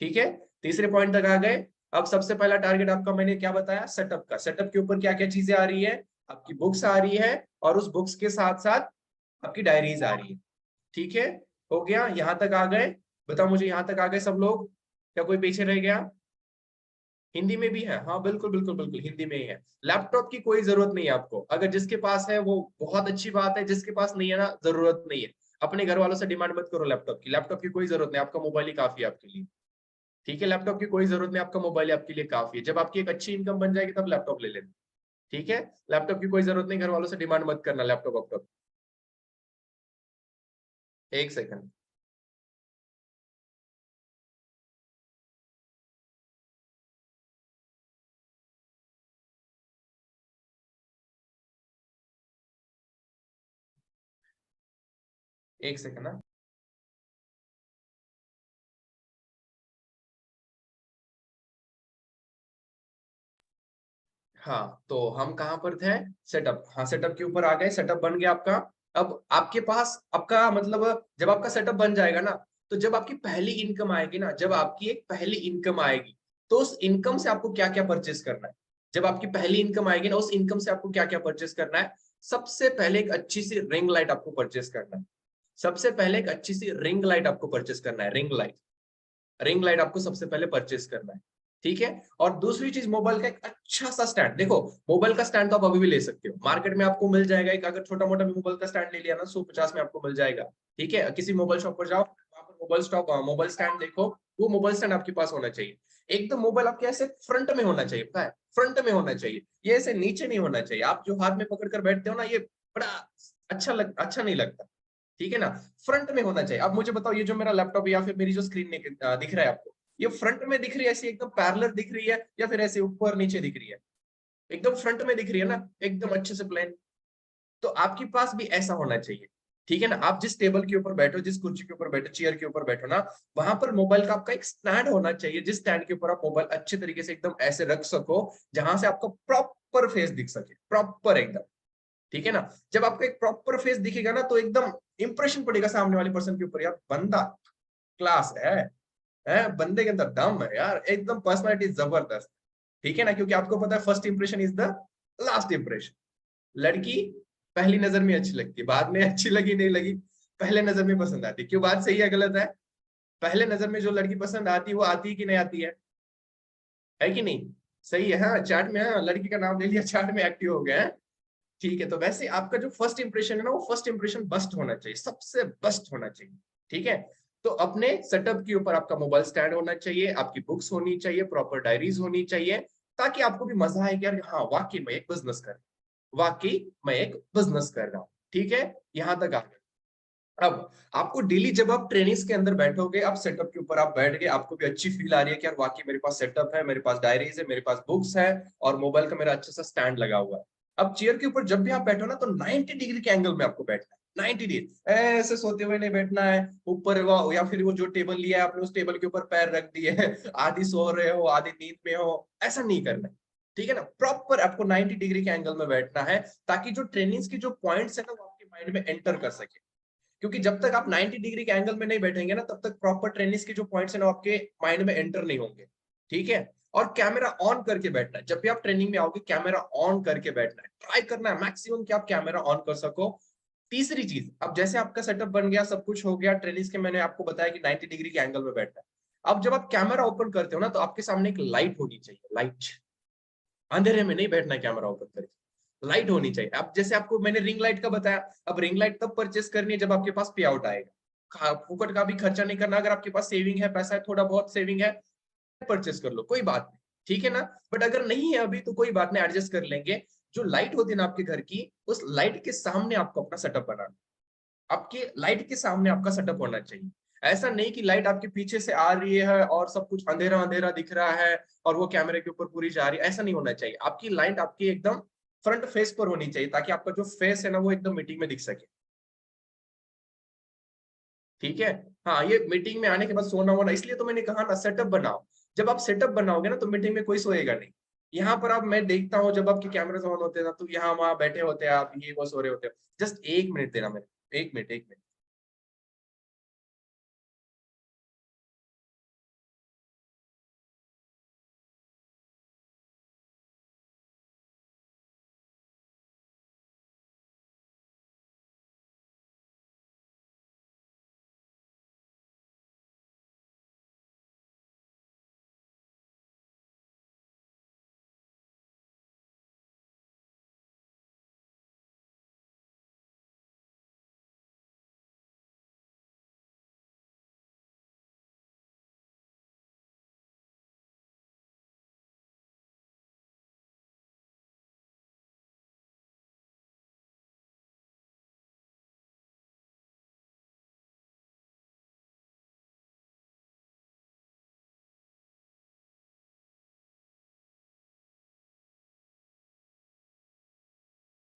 ठीक है? तीसरे पॉइंट तक आ गए। अब सबसे पहला टारगेट आपका मैंने क्या बताया? सेटअप का। सेटअप के ऊपर क्या क्या चीजें आ रही है? आपकी बुक्स आ रही है, और उस बुक्स के साथ साथ आपकी डायरीज आ रही है। ठीक है? हो गया? यहां तक आ गए? बताओ मुझे, यहां तक आ गए सब लोग? क्या कोई पीछे रह गया? हिंदी में भी है? हाँ बिल्कुल बिल्कुल बिल्कुल, हिंदी में ही है। लैपटॉप की कोई जरूरत नहीं है आपको। अगर जिसके पास है वो बहुत अच्छी बात है, जिसके पास नहीं है ना, जरूरत नहीं है। अपने घर वालों से डिमांड मत करो लैपटॉप की। लैपटॉप की कोई जरूरत नहीं, आपका मोबाइल ही काफी है आपके लिए। ठीक है? लैपटॉप की कोई जरूरत नहीं, आपका मोबाइल आपके लिए काफी है। जब आपकी एक अच्छी इनकम बन जाएगी तब लैपटॉप ले लेना। ठीक है? लैपटॉप की कोई जरूरत नहीं, घर वालों से डिमांड मत करना लैपटॉप वैपटॉप। एक सेकंड। एक सेकंड ना। हाँ, तो हम कहाँ पर थे? सेटअप। हाँ, सेटअप के ऊपर आ गए। सेटअप बन गया आपका। अब आपके पास आपका मतलब, जब आपका सेटअप बन जाएगा ना, तो जब आपकी पहली इनकम आएगी ना, जब आपकी एक पहली इनकम आएगी, तो उस इनकम से आपको क्या क्या परचेस करना है? जब आपकी पहली इनकम आएगी ना, उस इनकम से आपको क्या क्या परचेस करना है? सबसे पहले एक अच्छी सी रिंग लाइट आपको परचेस करना है। सबसे पहले एक अच्छी सी रिंग लाइट आपको परचेस करना है। रिंग लाइट, रिंग लाइट आपको सबसे पहले परचेस करना है। ठीक है। और दूसरी चीज, मोबाइल का एक अच्छा सा स्टैंड। देखो मोबाइल का स्टैंड तो आप अभी भी ले सकते हो, मार्केट में आपको मिल जाएगा एक, अगर छोटा मोटा भी मोबाइल का स्टैंड ले लिया ना 150 में आपको मिल जाएगा। ठीक है, किसी मोबाइल शॉप पर जाओ, वहां पर मोबाइल स्टैंड देखो, वो मोबाइल स्टैंड आपके पास होना चाहिए। एक तो मोबाइल आपके ऐसे फ्रंट में होना चाहिए, पता है, फ्रंट में होना चाहिए, ये ऐसे नीचे नहीं होना चाहिए। आप जो हाथ में पकड़ कर बैठते हो ना, ये बड़ा अच्छा नहीं लगता। ठीक है ना, फ्रंट में होना चाहिए। अब मुझे बताओ, ये जो मेरा लैपटॉप या फिर मेरी जो स्क्रीन दिख रहा है आपको, ये फ्रंट में दिख रही है ऐसी एकदम पैरेलल दिख रही है, या फिर ऐसे ऊपर नीचे दिख रही है? एकदम फ्रंट में दिख रही है ना, एकदम अच्छे से प्लेन। तो आपके पास भी ऐसा होना चाहिए। ठीक है ना, आप जिस टेबल के ऊपर बैठो, जिस कुर्सी के ऊपर बैठो, चेयर के ऊपर बैठो ना, वहां पर मोबाइल का आपका एक स्टैंड होना चाहिए, जिस स्टैंड के ऊपर आप मोबाइल अच्छे तरीके से एकदम ऐसे रख सको, जहां से आपको प्रॉपर फेस दिख सके, प्रॉपर एकदम। ठीक है ना, जब आपको एक प्रॉपर फेस दिखेगा ना, तो एकदम इंप्रेशन पड़ेगा सामने वाले पर्सन के ऊपर, यार बंदा क्लास है, बंदे के अंदर दम है यार, एकदम पर्सनालिटी जबरदस्त। ठीक है ना, क्योंकि आपको पता है first impression is the last impression. लड़की पहली नजर में अच्छी लगती है, बाद में अच्छी लगी नहीं लगी, पहले नजर में पसंद आती है। क्यों, बात सही है गलत है? पहले नजर में जो लड़की पसंद आती है वो आती है कि नहीं आती है कि नहीं? सही है, हाँ चैट में, हाँ लड़की का नाम ले लिया, चैट में एक्टिव हो गए हैं। ठीक है, तो वैसे आपका जो फर्स्ट इंप्रेशन है ना, वो फर्स्ट इंप्रेशन बेस्ट होना चाहिए, सबसे बेस्ट होना चाहिए। ठीक है, तो अपने सेटअप के ऊपर आपका मोबाइल स्टैंड होना चाहिए, आपकी बुक्स होनी चाहिए, प्रॉपर डायरीज होनी चाहिए, ताकि आपको भी मजा आए कि यार हाँ वाकई मैं एक बिजनेस कर, वाकई मैं एक बिजनेस कर रहा हूँ। ठीक है, यहां तक आ गए। अब आपको डेली जब आप ट्रेनिंग्स के अंदर बैठोगे, आप सेटअप के ऊपर आप बैठ गए, आपको भी अच्छी फील आ रही है कि यार वाकई मेरे पास सेटअप है, मेरे पास डायरीज है, मेरे पास बुक्स है, और मोबाइल का मेरा अच्छा सा स्टैंड लगा हुआ है। अब चेयर के ऊपर जब भी आप बैठो ना, तो 90 डिग्री के एंगल में आपको बैठना है, 90 डिग्री। ऐसे सोते हुए नहीं बैठना है ऊपर, या फिर वो जो टेबल लिया है आपने उस टेबल के ऊपर पैर रख दिए है, आधी सो रहे हो आधी नींद में हो, ऐसा नहीं करना है। ठीक है ना, प्रॉपर आपको 90 डिग्री के एंगल में बैठना है, ताकि जो ट्रेनिंग्स की जो पॉइंट्स है ना, वो आपके माइंड में एंटर कर सके। क्योंकि जब तक आप 90 डिग्री के एंगल में नहीं बैठेंगे ना, तब तक प्रॉपर ट्रेनिंग्स के जो पॉइंट्स है ना, आपके माइंड में एंटर नहीं होंगे। ठीक है, और कैमरा ऑन करके बैठना है, जब भी आप ट्रेनिंग में आओगे कैमरा ऑन करके बैठना है, ट्राई करना है मैक्सिमम कि आप कैमरा ऑन कर सको। तीसरी चीज, अब जैसे आपका सेटअप बन गया, सब कुछ हो गया, ट्रेनिंग्स के मैंने आपको बताया कि 90 डिग्री के एंगल में बैठना है। अब जब आप कैमरा ओपन करते हो ना, तो आपके सामने एक लाइट होनी चाहिए, लाइट। अंधेरे में नहीं बैठना है कैमरा ओपन करके, लाइट होनी चाहिए। अब जैसे आपको मैंने रिंग लाइट का बताया, अब रिंग लाइट तब परचेस करनी है जब आपके पास पे आउट आएगा, फुकट का भी खर्चा नहीं करना। अगर आपके पास सेविंग है, पैसा है, थोड़ा बहुत सेविंग है, परचेस कर लो, कोई बात नहीं। ठीक है ना, बट अगर नहीं है अभी तो कोई बात नहीं, एडजस्ट कर लेंगे। जो लाइट होती है ना आपके घर की, उस लाइट के सामने आपको अपना सेटअप बनाना, आपके लाइट के सामने आपका सेटअप होना चाहिए। ऐसा नहीं कि लाइट आपके पीछे से आ रही है और सब कुछ अंधेरा अंधेरा दिख रहा है और वो कैमरे के ऊपर पूरी जा रही है, ऐसा नहीं होना चाहिए। आपकी लाइट आपकी एकदम फ्रंट फेस पर होनी चाहिए, ताकि आपका जो फेस है ना, वो एकदम मीटिंग में दिख सके। ठीक है, हाँ ये मीटिंग में आने के बाद सोना वोना, इसलिए तो मैंने कहा ना सेटअप बनाओ। जब आप सेटअप बनाओगे ना, तो मीटिंग में कोई सोएगा नहीं। यहाँ पर आप, मैं देखता हूँ जब आपके कैमरे ऑन होते हैं ना, तो यहाँ वहां बैठे होते हैं आप, ये वो सो रहे होते हैं। जस्ट 1 मिनट देना मेरे, 1 मिनट, 1 मिनट।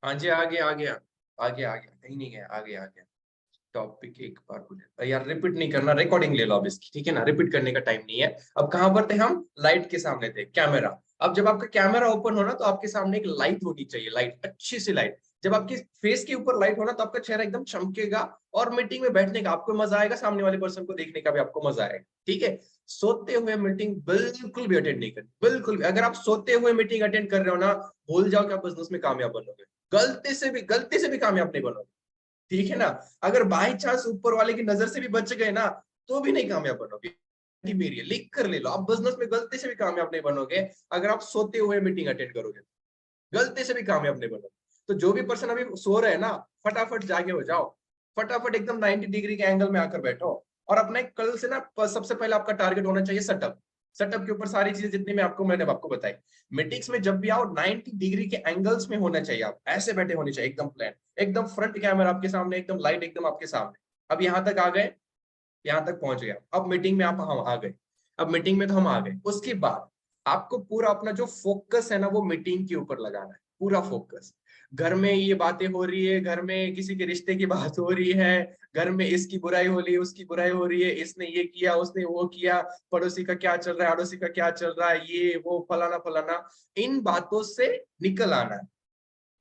हाँ जी, आ गया आ गया आ गया आ गया, कहीं नहीं गया, आ गया आ गया। टॉपिक एक बार बोले यार, रिपीट नहीं करना, रिकॉर्डिंग ले लो अब इसकी। ठीक है ना, रिपीट करने का टाइम नहीं है। अब कहां पर थे हम? लाइट के सामने थे, कैमरा। अब जब आपका कैमरा ओपन हो ना, तो आपके सामने एक लाइट होनी चाहिए, लाइट, अच्छी सी लाइट। जब आपके फेस के ऊपर लाइट होना, तो आपका चेहरा एकदम चमकेगा, और मीटिंग में बैठने का आपको मजा आएगा, सामने वाले पर्सन को देखने का भी आपको मजा आएगा। ठीक है, सोते हुए मीटिंग बिल्कुल भी अटेंड नहीं करनी, बिल्कुल भी। अगर आप सोते हुए मीटिंग अटेंड कर रहे हो ना, भूल जाओ कि आप बिजनेस में कामयाब बनोगे, गलती से भी कामयाब नहीं बनोगे। ठीक है ना, अगर बाई चांस ऊपर वाले की नजर से भी बच गए ना, तो भी नहीं कामयाब बनोगे। मेरी है, लिख कर ले लो। आप बिजनेस में गलती से भी कामयाब नहीं बनोगे अगर आप सोते हुए मीटिंग अटेंड करोगे, गलती से भी कामयाब नहीं बनोगे। तो जो भी पर्सन अभी सो रहे हैं ना, फटाफट जागे हो जाओ, फटाफट एकदम 90 डिग्री के एंगल में आकर बैठो। और अपने कल से ना सबसे पहले आपका टारगेट होना चाहिए सेटअप। सेटअप के ऊपर सारी चीजें जितनी मैंने आपको बताई। मीटिंग्स में जब भी आओ 90 डिग्री के एंगल्स में होना चाहिए, आप ऐसे बैठे होने चाहिए एकदम प्लान, एकदम फ्रंट कैमरा आपके सामने, एकदम लाइट एकदम आपके सामने। अब यहाँ तक आ गए, यहाँ तक पहुंच गए। अब मीटिंग में आप हम आ गए, अब मीटिंग में तो हम आ गए। उसके बाद आपको पूरा अपना जो फोकस है ना वो मीटिंग के ऊपर लगाना है, पूरा फोकस। घर में ये बातें हो रही है, घर में किसी के रिश्ते की बात हो रही है, घर में इसकी बुराई हो रही है, उसकी बुराई हो रही है, इसने ये किया, उसने वो किया, पड़ोसी का क्या चल रहा है, अड़ोसी का क्या चल रहा है, ये वो फलाना फलाना, इन बातों से निकल आना है,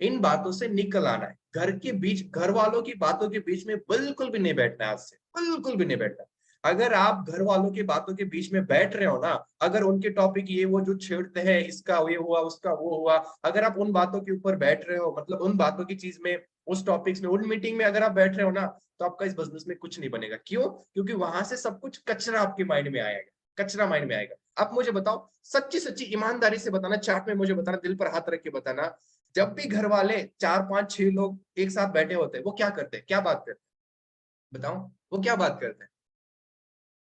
इन बातों से निकल आना है। घर के बीच, घर वालों की बातों के बीच में बिल्कुल भी नहीं बैठना है, आज से बिल्कुल भी नहीं बैठना। अगर आप घर वालों की बातों के बीच में बैठ रहे हो ना, अगर उनके टॉपिक ये वो जो छेड़ते हैं, इसका ये हुआ, उसका वो हुआ, अगर आप उन बातों के ऊपर बैठ रहे हो, मतलब उन बातों की चीज में, उस टॉपिक्स में, उन मीटिंग में अगर आप बैठ रहे हो ना, तो आपका इस बिजनेस में कुछ नहीं बनेगा। क्यों? क्योंकि वहां से सब कुछ कचरा आपके माइंड में आएगा, कचरा माइंड में आएगा। आप मुझे बताओ, सच्ची सच्ची ईमानदारी से बताना, चार्ट में मुझे बताना, दिल पर हाथ रख के बताना, जब भी घर वाले 4 5 6 लोग एक साथ बैठे होते हैं, वो क्या करते हैं, क्या बात करते हैं? बताओ, वो क्या बात करते हैं,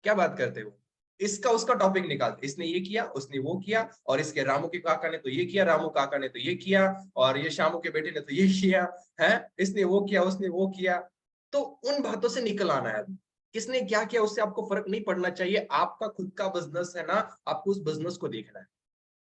क्या बात करते हैं? वो इसका उसका टॉपिक निकालते, इसने ये किया, उसने वो किया, और इसके रामू के काका ने तो ये किया, रामू काका ने तो ये किया, और ये शामू के बेटे ने तो ये किया है, इसने वो किया, उसने वो किया। तो उन बातों से निकल आना है। किसने क्या किया उससे आपको फर्क नहीं पड़ना चाहिए। आपका खुद का बिजनेस है ना, आपको उस बिजनेस को देखना है,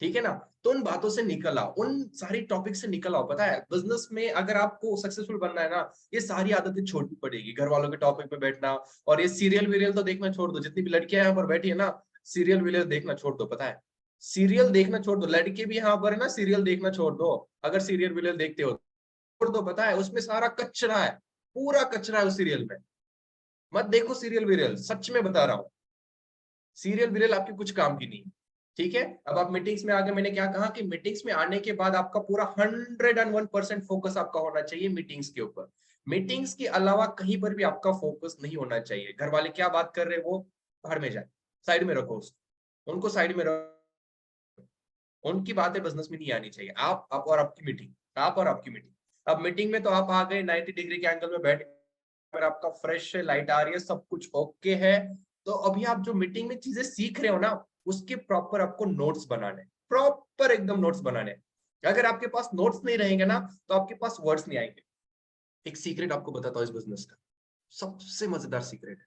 ठीक है ना। तो उन बातों से निकल आओ, उन सारी टॉपिक से निकल आओ। पता है, बिजनेस में अगर आपको सक्सेसफुल बनना है ना, ये सारी आदतें छोड़नी पड़ेगी। घर वालों के टॉपिक पे बैठना, और ये सीरियल वीरियल तो देखना छोड़ दो। जितनी भी लड़कियां यहाँ पर बैठी है ना, सीरियल वीरियल देखना छोड़ दो। पता है, सीरियल देखना छोड़ दो। लड़के भी यहाँ पर है ना, सीरियल देखना छोड़ दो। अगर सीरियल वीरियल देखते हो छोड़ दो। पता है, उसमें सारा कचरा है, पूरा कचरा है उस सीरियल में। मत देखो सीरियल वीरियल, सच में बता रहा हूँ, सीरियल वीरियल आपके कुछ काम की नहीं है। ठीक है, अब आप मीटिंग्स में आगे, मैंने क्या कहा कि मीटिंग्स में आने के बाद आपका पूरा 101% फोकस आपका होना चाहिए मीटिंग्स के ऊपर। मीटिंग्स के अलावा कहीं पर भी आपका फोकस नहीं होना चाहिए। घर वाले क्या बात कर रहे हैं वो बाहर में जाए, साइड में रखो उसको, उनको साइड में रखो। उनकी बातें बिजनेस में नहीं आनी चाहिए। आप और आपकी मीटिंग, आप और आपकी मीटिंग। अब मीटिंग में तो आप आ गए 90 डिग्री के एंगल में बैठ, अगर आपका फ्रेश है, लाइट आ रही है, सब कुछ ओके है, तो अभी आप जो मीटिंग में चीजें सीख रहे हो ना, उसके प्रॉपर आपको नोट्स बनाने, प्रॉपर एकदम नोट्स बनाने। अगर आपके पास नोट्स नहीं रहेंगे ना, तो आपके पास वर्ड्स नहीं आएंगे। एक सीक्रेट आपको बताता हूँ इस बिजनेस का, सबसे मजेदार सीक्रेट है।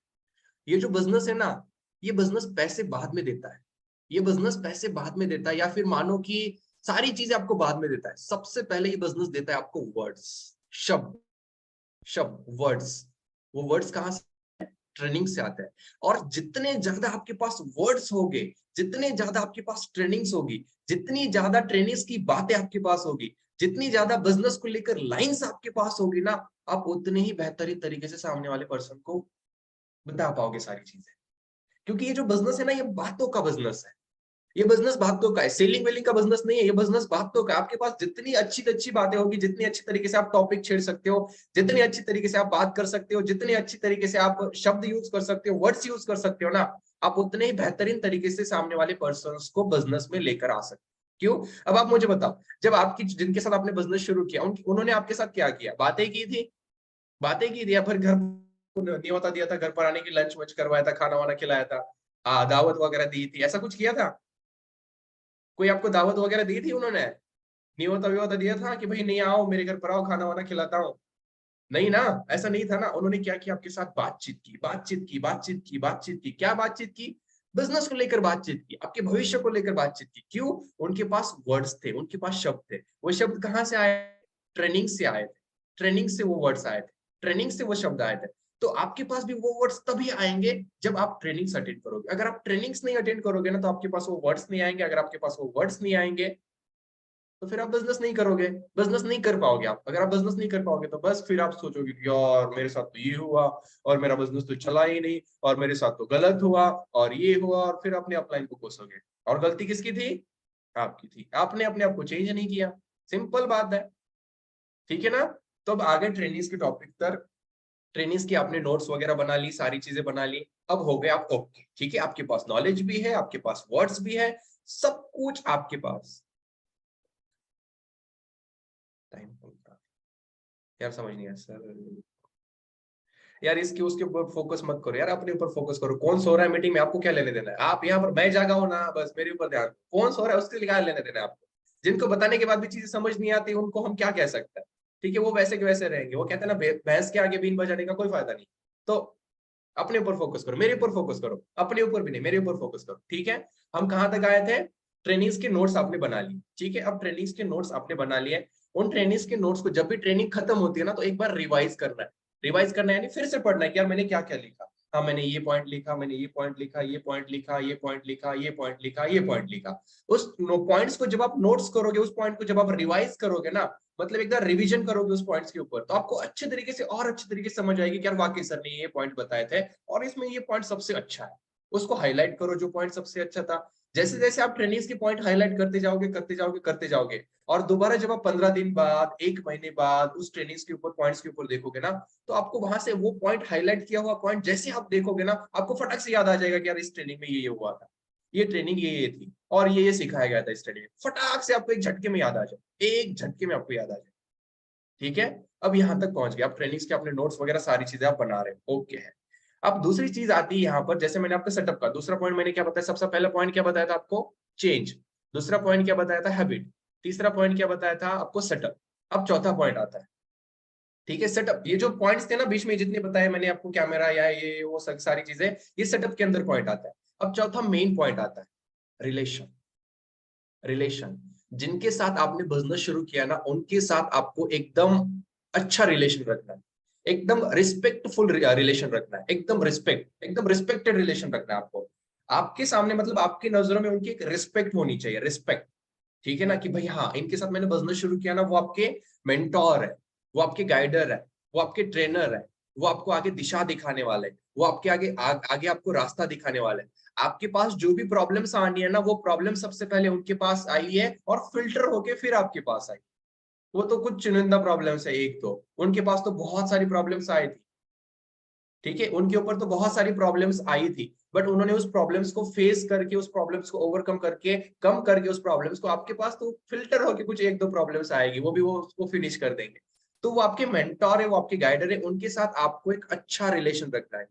ये जो बिजनेस है ना, ये बिजनेस पैसे बाद में देता है। ये बिजनेस पैसे बाद में देता है, या फिर मानो कि सारी चीजें आपको बाद में देता है। सबसे पहले ये बिजनेस देता है आपको वर्ड्स, शब्द, शब्द, वर्ड्स। वो वर्ड्स कहाँ से? ट्रेनिंग से आता है। और जितने ज्यादा आपके पास वर्ड्स होंगे, जितने ज्यादा आपके पास ट्रेनिंग्स होगी, जितनी ज्यादा ट्रेनिंग्स की बातें आपके पास होगी, जितनी ज्यादा बिजनेस को लेकर लाइंस आपके पास होगी ना, आप उतने ही बेहतरीन तरीके से सामने वाले पर्सन को बता पाओगे सारी चीजें। क्योंकि ये जो बिजनेस है ना, ये बातों का बिजनेस है। ये बिजनेस बातों का है, सेलिंग वेलिंग का बिजनेस नहीं है। ये बिजनेस बातों का। आपके पास जितनी अच्छी अच्छी बातें होगी, जितनी अच्छी तरीके से आप टॉपिक छेड़ सकते हो, जितनी अच्छी तरीके से आप बात कर सकते हो, जितनी अच्छी तरीके से आप शब्द यूज कर सकते हो, वर्ड्स यूज कर सकते हो ना, आप उतने ही बेहतरीन तरीके से सामने वाले पर्सन को बिजनेस में लेकर आ सकते हो। क्यों? अब आप मुझे बताओ, जब आपकी, जिनके साथ आपने बिजनेस शुरू किया, उन्होंने आपके साथ क्या किया? बातें की थी, बातें की थी, या फिर घर न्योता दिया था, घर पर आने की लंच वंच करवाया था, खाना वाना खिलाया था, दावत वगैरह दी थी, ऐसा कुछ किया था? कोई आपको दावत वगैरह दी थी उन्होंने? न्योता व्योता दिया था कि भाई नहीं आओ मेरे घर पर, आओ खाना वाना खिलाता हूँ? नहीं ना, ऐसा नहीं था ना। उन्होंने क्या किया? आपके साथ बातचीत की, बातचीत की, बातचीत की, बातचीत की। क्या बातचीत की? बिजनेस को लेकर बातचीत की, आपके भविष्य को लेकर बातचीत की। क्यों? उनके पास वर्ड्स थे, उनके पास शब्द थे। वो शब्द कहाँ से आए? ट्रेनिंग से आए थे। ट्रेनिंग से वो वर्ड्स आए थे, ट्रेनिंग से वो शब्द आए थे। तो आपके पास भी वो वर्ड्स तभी आएंगे जब आप ट्रेनिंग्स अटेंड करोगे। अगर आप ट्रेनिंग्स नहीं अटेंड करोगे ना, तो आपके पास वो वर्ड्स नहीं आएंगे। अगर आपके पास वो वर्ड्स नहीं आएंगे, तो फिर आप बिजनेस नहीं करोगे, बिजनेस नहीं कर पाओगे आप। अगर आप बिजनेस नहीं कर पाओगे, तो बस फिर आप सोचोगे कि यार मेरे साथ तो ये हुआ, और मेरा बिजनेस तो चला ही नहीं, और मेरे साथ तो गलत हुआ, और ये हुआ, और फिर अपने अपलाइन को कोसोगे। और गलती किसकी थी? आपकी थी। आपने अपने आप को चेंज नहीं किया। सिंपल बात है, ठीक है ना। तो अब आगे ट्रेनिंग्स के टॉपिक पर, ट्रेनिंग्स की आपने नोट्स वगैरह बना ली, सारी चीजें बना ली। अब हो गया आप ओके, ठीक है, आपके पास नॉलेज भी है, आपके पास वर्ड्स भी है, सब कुछ आपके पास। टाइम यार समझ नहीं आया सर, यार इसके उसके ऊपर फोकस मत करो यार, अपने ऊपर फोकस करो। कौन सो रहा है मीटिंग में, आपको क्या लेने देना है? आप यहाँ पर, मैं जागा हूं ना, बस मेरे ऊपर ध्यान। कौन सो रहा है उसके लिए क्या लेने देना है आपको? जिनको बताने के बाद भी चीजें समझ नहीं आती उनको हम क्या कह सकते हैं? ठीक है, वो वैसे के वैसे रहेंगे। वो कहते हैं ना, भैंस के आगे बीन बजाने का कोई फायदा नहीं। तो अपने ऊपर फोकस करो, मेरे ऊपर फोकस करो, अपने ऊपर भी नहीं मेरे ऊपर फोकस करो, ठीक है। हम कहां तक आए थे? ट्रेनिंग्स के नोट्स आपने बना लिए, ठीक है। अब ट्रेनिंग्स के नोट्स आपने बना लिए, उन ट्रेनिंग्स के नोट्स को जब भी ट्रेनिंग खत्म होती है ना, तो एक बार रिवाइज करना है। रिवाइज करना है यानी फिर से पढ़ना है कि यार मैंने क्या क्या लिखा। हाँ, मैंने ये पॉइंट लिखा, मैंने ये पॉइंट लिखा, ये पॉइंट लिखा, ये पॉइंट लिखा, ये पॉइंट लिखा, ये पॉइंट लिखा। उस पॉइंट्स को जब आप नोट्स करोगे, उस पॉइंट को जब आप रिवाइज करोगे ना, मतलब एक बार रिवीजन करोगे उस पॉइंट्स के ऊपर, तो आपको अच्छे तरीके से और अच्छे तरीके से समझ आएगी कि यार वाकई सर ने ये पॉइंट बताए थे और इसमें ये पॉइंट सबसे अच्छा है। उसको हाईलाइट करो जो पॉइंट सबसे अच्छा था। जैसे जैसे आप ट्रेनिंग्स के पॉइंट हाईलाइट करते जाओगे, करते जाओगे, करते जाओगे, और दोबारा जब आप 15 दिन बाद, 1 महीने बाद उस ट्रेनिंग्स के ऊपर, पॉइंट्स के ऊपर देखोगे ना, तो आपको वहां से वो पॉइंट, हाईलाइट किया हुआ पॉइंट जैसे आप देखोगे ना, आपको फटक से याद आ जाएगा कि यार इस ट्रेनिंग में ये हुआ था, ये ट्रेनिंग ये थी, और ये सिखाया गया था इस ट्रेनिंग में। फटाक से आपको एक झटके में याद आ जाए, एक झटके में आपको याद आ जाए, ठीक है। अब यहां तक पहुंच गए, आप ट्रेनिंग्स के अपने नोट्स वगैरह सारी चीजें आप बना रहे हो, ओके है। अब दूसरी चीज आती है यहाँ पर, जैसे मैंने आपको सेटअप का दूसरा पॉइंट मैंने क्या बताया, सबसे पहला पॉइंट क्या बताया था आपको? चेंज। दूसरा पॉइंट क्या बताया था? हैबिट। तीसरा पॉइंट क्या बताया था आपको? सेटअप। अब चौथा पॉइंट आता है, ठीक है, सेटअप। ये जो पॉइंट्स थे ना बीच में जितने बताए मैंने आपको, कैमरा या ये वो सारी चीजें, ये सेटअप के अंदर पॉइंट आता है। अब चौथा मेन पॉइंट आता है, रिलेशन। रिलेशन, जिनके साथ आपने बिजनेस शुरू किया ना, उनके साथ आपको एकदम अच्छा रिलेशन रखना है, एकदम रिस्पेक्टफुल रिलेशन रखना है, एकदम रिस्पेक्ट, एकदम रिस्पेक्टेड रिलेशन रखना है आपको। आपके सामने मतलब आपकी नजरों में उनकी एक रिस्पेक्ट होनी चाहिए, रिस्पेक्ट, ठीक है ना, कि भाई हाँ, इनके साथ मैंने बिजनेस शुरू किया ना, वो आपके मेंटोर है, वो आपके गाइडर है, वो आपके ट्रेनर है, वो आपको आगे दिशा दिखाने वाले, वो आपके आगे आगे आपको रास्ता दिखाने वाले। आपके पास जो भी प्रॉब्लम्स आनी है ना, वो प्रॉब्लम सबसे पहले उनके पास आई है और फिल्टर होके फिर आपके पास आई। वो तो कुछ चुनिंदा प्रॉब्लम्स है, एक तो उनके पास तो बहुत सारी प्रॉब्लम्स आई थी, ठीक है, उनके ऊपर तो बहुत सारी प्रॉब्लम्स आई थी, बट उन्होंने उस प्रॉब्लम्स को फेस करके, उस प्रॉब्लम्स को ओवरकम करके, कम करके उस प्रॉब्लम्स को, आपके पास तो फिल्टर होके कुछ एक दो प्रॉब्लम्स आएगी, वो भी वो उसको फिनिश कर देंगे। तो वो आपके मेंटोर है, वो आपके गाइडर है, उनके साथ आपको एक अच्छा रिलेशन रखना है।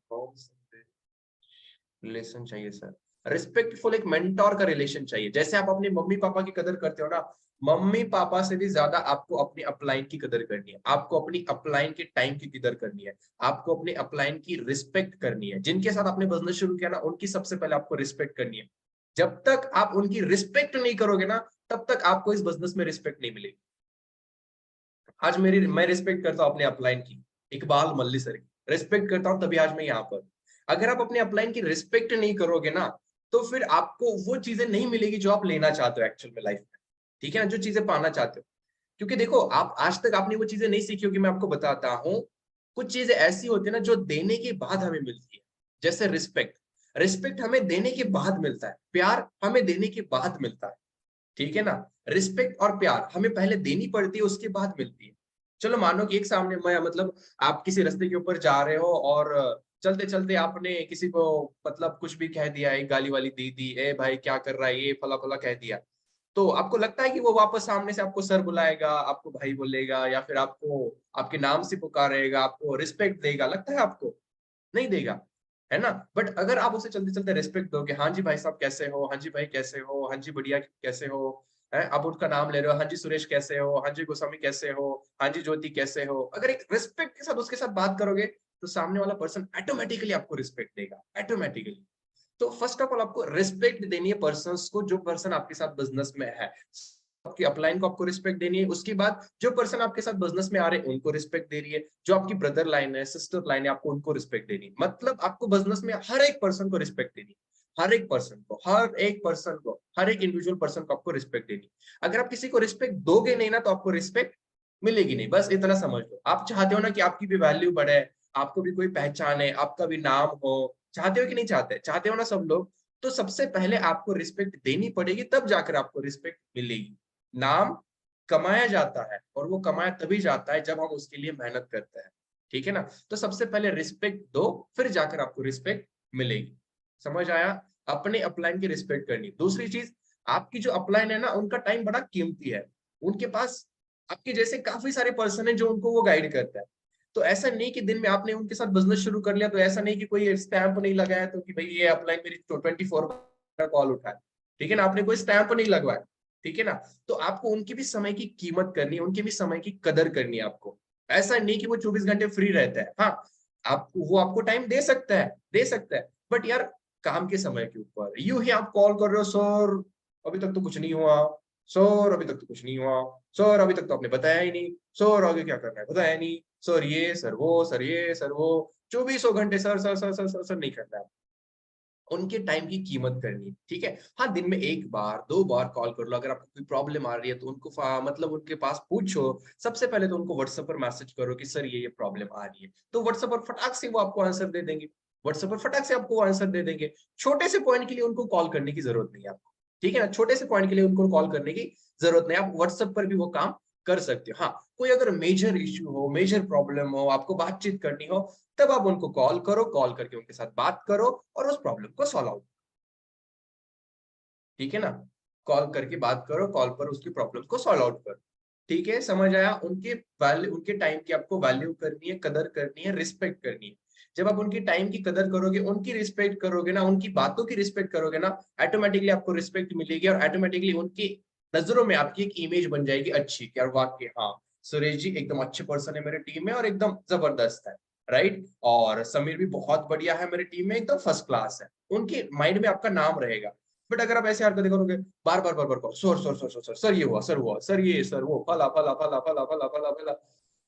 रिलेशन चाहिए सर, रिस्पेक्टफुल एक मेंटोर का रिलेशन चाहिए। जैसे आप अपने मम्मी पापा की कदर करते हो ना, मम्मी पापा से भी ज्यादा आपको अपनी अपलाइन की कदर करनी है, आपको अपनी अपलाइन के टाइम की कदर करनी है, आपको अपने अपलाइन की रिस्पेक्ट करनी है। जिनके साथ आपने बिजनेस शुरू किया ना, उनकी सबसे पहले आपको रिस्पेक्ट करनी है। जब तक आप उनकी रिस्पेक्ट नहीं करोगे ना, तब तक आपको इस बिजनेस में रिस्पेक्ट नहीं मिलेगी। आज मैं रिस्पेक्ट करता हूँ अपने अपलाइन की, इकबाल मल्ली सर की रिस्पेक्ट करता हूँ, तभी आज मैं यहाँ पर। अगर आप अपने अपलाइन की रिस्पेक्ट नहीं करोगे ना, तो फिर आपको वो चीजें नहीं मिलेगी जो आप लेना चाहते हो एक्चुअल में लाइफ में, ठीक है ना, जो चीजें पाना चाहते हो। क्योंकि देखो, आप आज तक आपने वो चीजें नहीं सीखी होगी, मैं आपको बताता हूँ। कुछ चीजें ऐसी होती है ना जो देने के बाद हमें मिलती है, जैसे रिस्पेक्ट। रिस्पेक्ट हमें देने के बाद मिलता है, प्यार हमें देने के बाद मिलता है, ठीक है ना। रिस्पेक्ट और प्यार हमें पहले देनी पड़ती है, उसके बाद मिलती है। चलो मानो कि एक सामने मैं मतलब, आप किसी रास्ते के ऊपर जा रहे हो और चलते चलते आपने किसी को मतलब कुछ भी कह दिया, एक गाली वाली दे दी, ए भाई क्या कर रहा है, ये फला फला कह दिया। तो आपको लगता है कि वो वापस सामने से आपको सर बुलाएगा, आपको भाई बोलेगा, या फिर आपको आपके नाम से पुकारेगा, आपको रिस्पेक्ट देगा? लगता है आपको? नहीं देगा, है ना। बट अगर आप उसे चलते चलते रिस्पेक्ट दोगे, हाँ जी भाई साहब कैसे हो, हाँ जी भाई कैसे हो, हाँ जी बढ़िया कैसे हो, है, आप उनका नाम ले रहे हो, हाँ जी सुरेश कैसे हो, हाँ जी गोस्वामी कैसे हो, हाँ जी ज्योति कैसे हो, अगर एक रिस्पेक्ट के साथ उसके साथ बात करोगे, तो सामने वाला पर्सन ऑटोमेटिकली आपको रिस्पेक्ट देगा, ऑटोमेटिकली। तो फर्स्ट ऑफ ऑल आपको रिस्पेक्ट देनी है पर्सन्स को, जो पर्सन आपके साथ बिजनेस में है। आपकी अपलाइन को आपको रिस्पेक्ट देनी है। उसके बाद जो पर्सन आपके साथ बिजनेस में आ रहे हैं उनको रिस्पेक्ट दे रही है। जो आपकी ब्रदर लाइन है, सिस्टर लाइन है, आपको उनको रिस्पेक्ट देनी है। मतलब आपको बिजनेस में हर एक पर्सन को रिस्पेक्ट देनी है, हर एक पर्सन को, हर एक पर्सन को, हर एक इंडिविजुअल पर्सन को आपको रिस्पेक्ट देनी है। अगर आप किसी को रिस्पेक्ट दोगे नहीं ना, तो आपको रिस्पेक्ट मिलेगी नहीं। बस इतना समझ लो। आप चाहते हो ना कि आपकी भी वैल्यू बढ़े, आपको भी कोई पहचान है, आपका भी नाम हो, चाहते हो कि नहीं चाहते? चाहते हो ना सब लोग। तो सबसे पहले आपको रिस्पेक्ट देनी पड़ेगी, तब जाकर आपको रिस्पेक्ट मिलेगी। नाम कमाया जाता है, और वो कमाया तभी जाता है जब हम उसके लिए मेहनत करते हैं, ठीक है ना। तो सबसे पहले रिस्पेक्ट दो, फिर जाकर आपको रिस्पेक्ट मिलेगी। समझ आया? अपने अपलाइन की रिस्पेक्ट करनी। दूसरी चीज, आपकी जो अपलाइन है ना, उनका टाइम बड़ा कीमती है। उनके पास आपके जैसे काफी सारे पर्सन है जो उनको वो गाइड करता है। तो ऐसा नहीं कि दिन में आपने उनके साथ बिजनेस शुरू कर लिया तो ऐसा नहीं कि कोई स्टैंप नहीं लगाया तो कि भाई ये अपलाइन मेरी 24 कॉल उठाए, ठीक है ना, आपने कोई स्टैंप नहीं लगवाया, ठीक है ना। तो आपको उनकी भी समय की कीमत करनी है, उनके भी समय की कदर करनी है आपको। ऐसा नहीं कि वो 24 घंटे फ्री रहता है, हाँ आप वो आपको टाइम दे सकता है, दे सकता है, बट यार काम के समय के ऊपर। यूं ही आप कॉल कर रहे हो, सर अभी तक तो कुछ नहीं हुआ, सर अभी तक तो कुछ नहीं हुआ, सर अभी तक तो आपने बताया ही नहीं, सर आगे क्या करना है बताया नहीं, सर ये सर वो सर ये सर वो, 24 घंटे sir sir sir sir sir sir नहीं करना है। उनके टाइम की कीमत करनी है, ठीक है। हाँ, दिन में एक बार दो बार कॉल कर लो, अगर आपको कोई प्रॉब्लम आ रही है तो उनको मतलब उनके पास पूछो। सबसे पहले तो उनको व्हाट्सएप पर मैसेज करो कि सर ये प्रॉब्लम आ रही है, तो व्हाट्सएप पर फटाक से वो आपको आंसर दे देंगे, व्हाट्सएप पर फटाक से आपको आंसर दे देंगे। छोटे से पॉइंट के लिए उनको कॉल करने की जरूरत नहीं है आपको, ठीक है ना, छोटे से पॉइंट के लिए उनको कॉल करने की जरूरत नहीं, आप व्हाट्सएप पर भी वो काम कर सकते हो। हाँ, कोई अगर मेजर इश्यू हो, मेजर प्रॉब्लम हो, आपको बातचीत करनी हो, तब आप उनको कॉल करो, कॉल करके उनके साथ बात करो और उस प्रॉब्लम को सॉल्व आउट, ठीक है ना। कॉल करके बात करो, कॉल पर उसकी प्रॉब्लम को सॉल्व आउट करो, ठीक है। समझ आया? उनके वैल्यू, उनके टाइम की आपको वैल्यू करनी है, कदर करनी है, रिस्पेक्ट करनी है। जब आप उनकी टाइम की कदर करोगे, उनकी रिस्पेक्ट करोगे ना, उनकी बातों की रिस्पेक्ट करोगे ना, ऑटोमेटिकली आपको रिस्पेक्ट मिलेगी और ऑटोमेटिकली उनकी नजरों में आपकी एक इमेज बन जाएगी अच्छी कि यार वाकई हाँ सुरेश जी एकदम अच्छे पर्सन है मेरे टीम में और एकदम जबरदस्त है, राइट। और समीर भी बहुत बढ़िया है मेरी टीम में, एकदम फर्स्ट क्लास है, उनके माइंड में आपका नाम रहेगा। बट अगर आप ऐसे हरकतें करोगे, बार बार sir sir sir sir sir sir ये हुआ सर हुआ सर ये सर वो फला फला फला फला फला फला फला,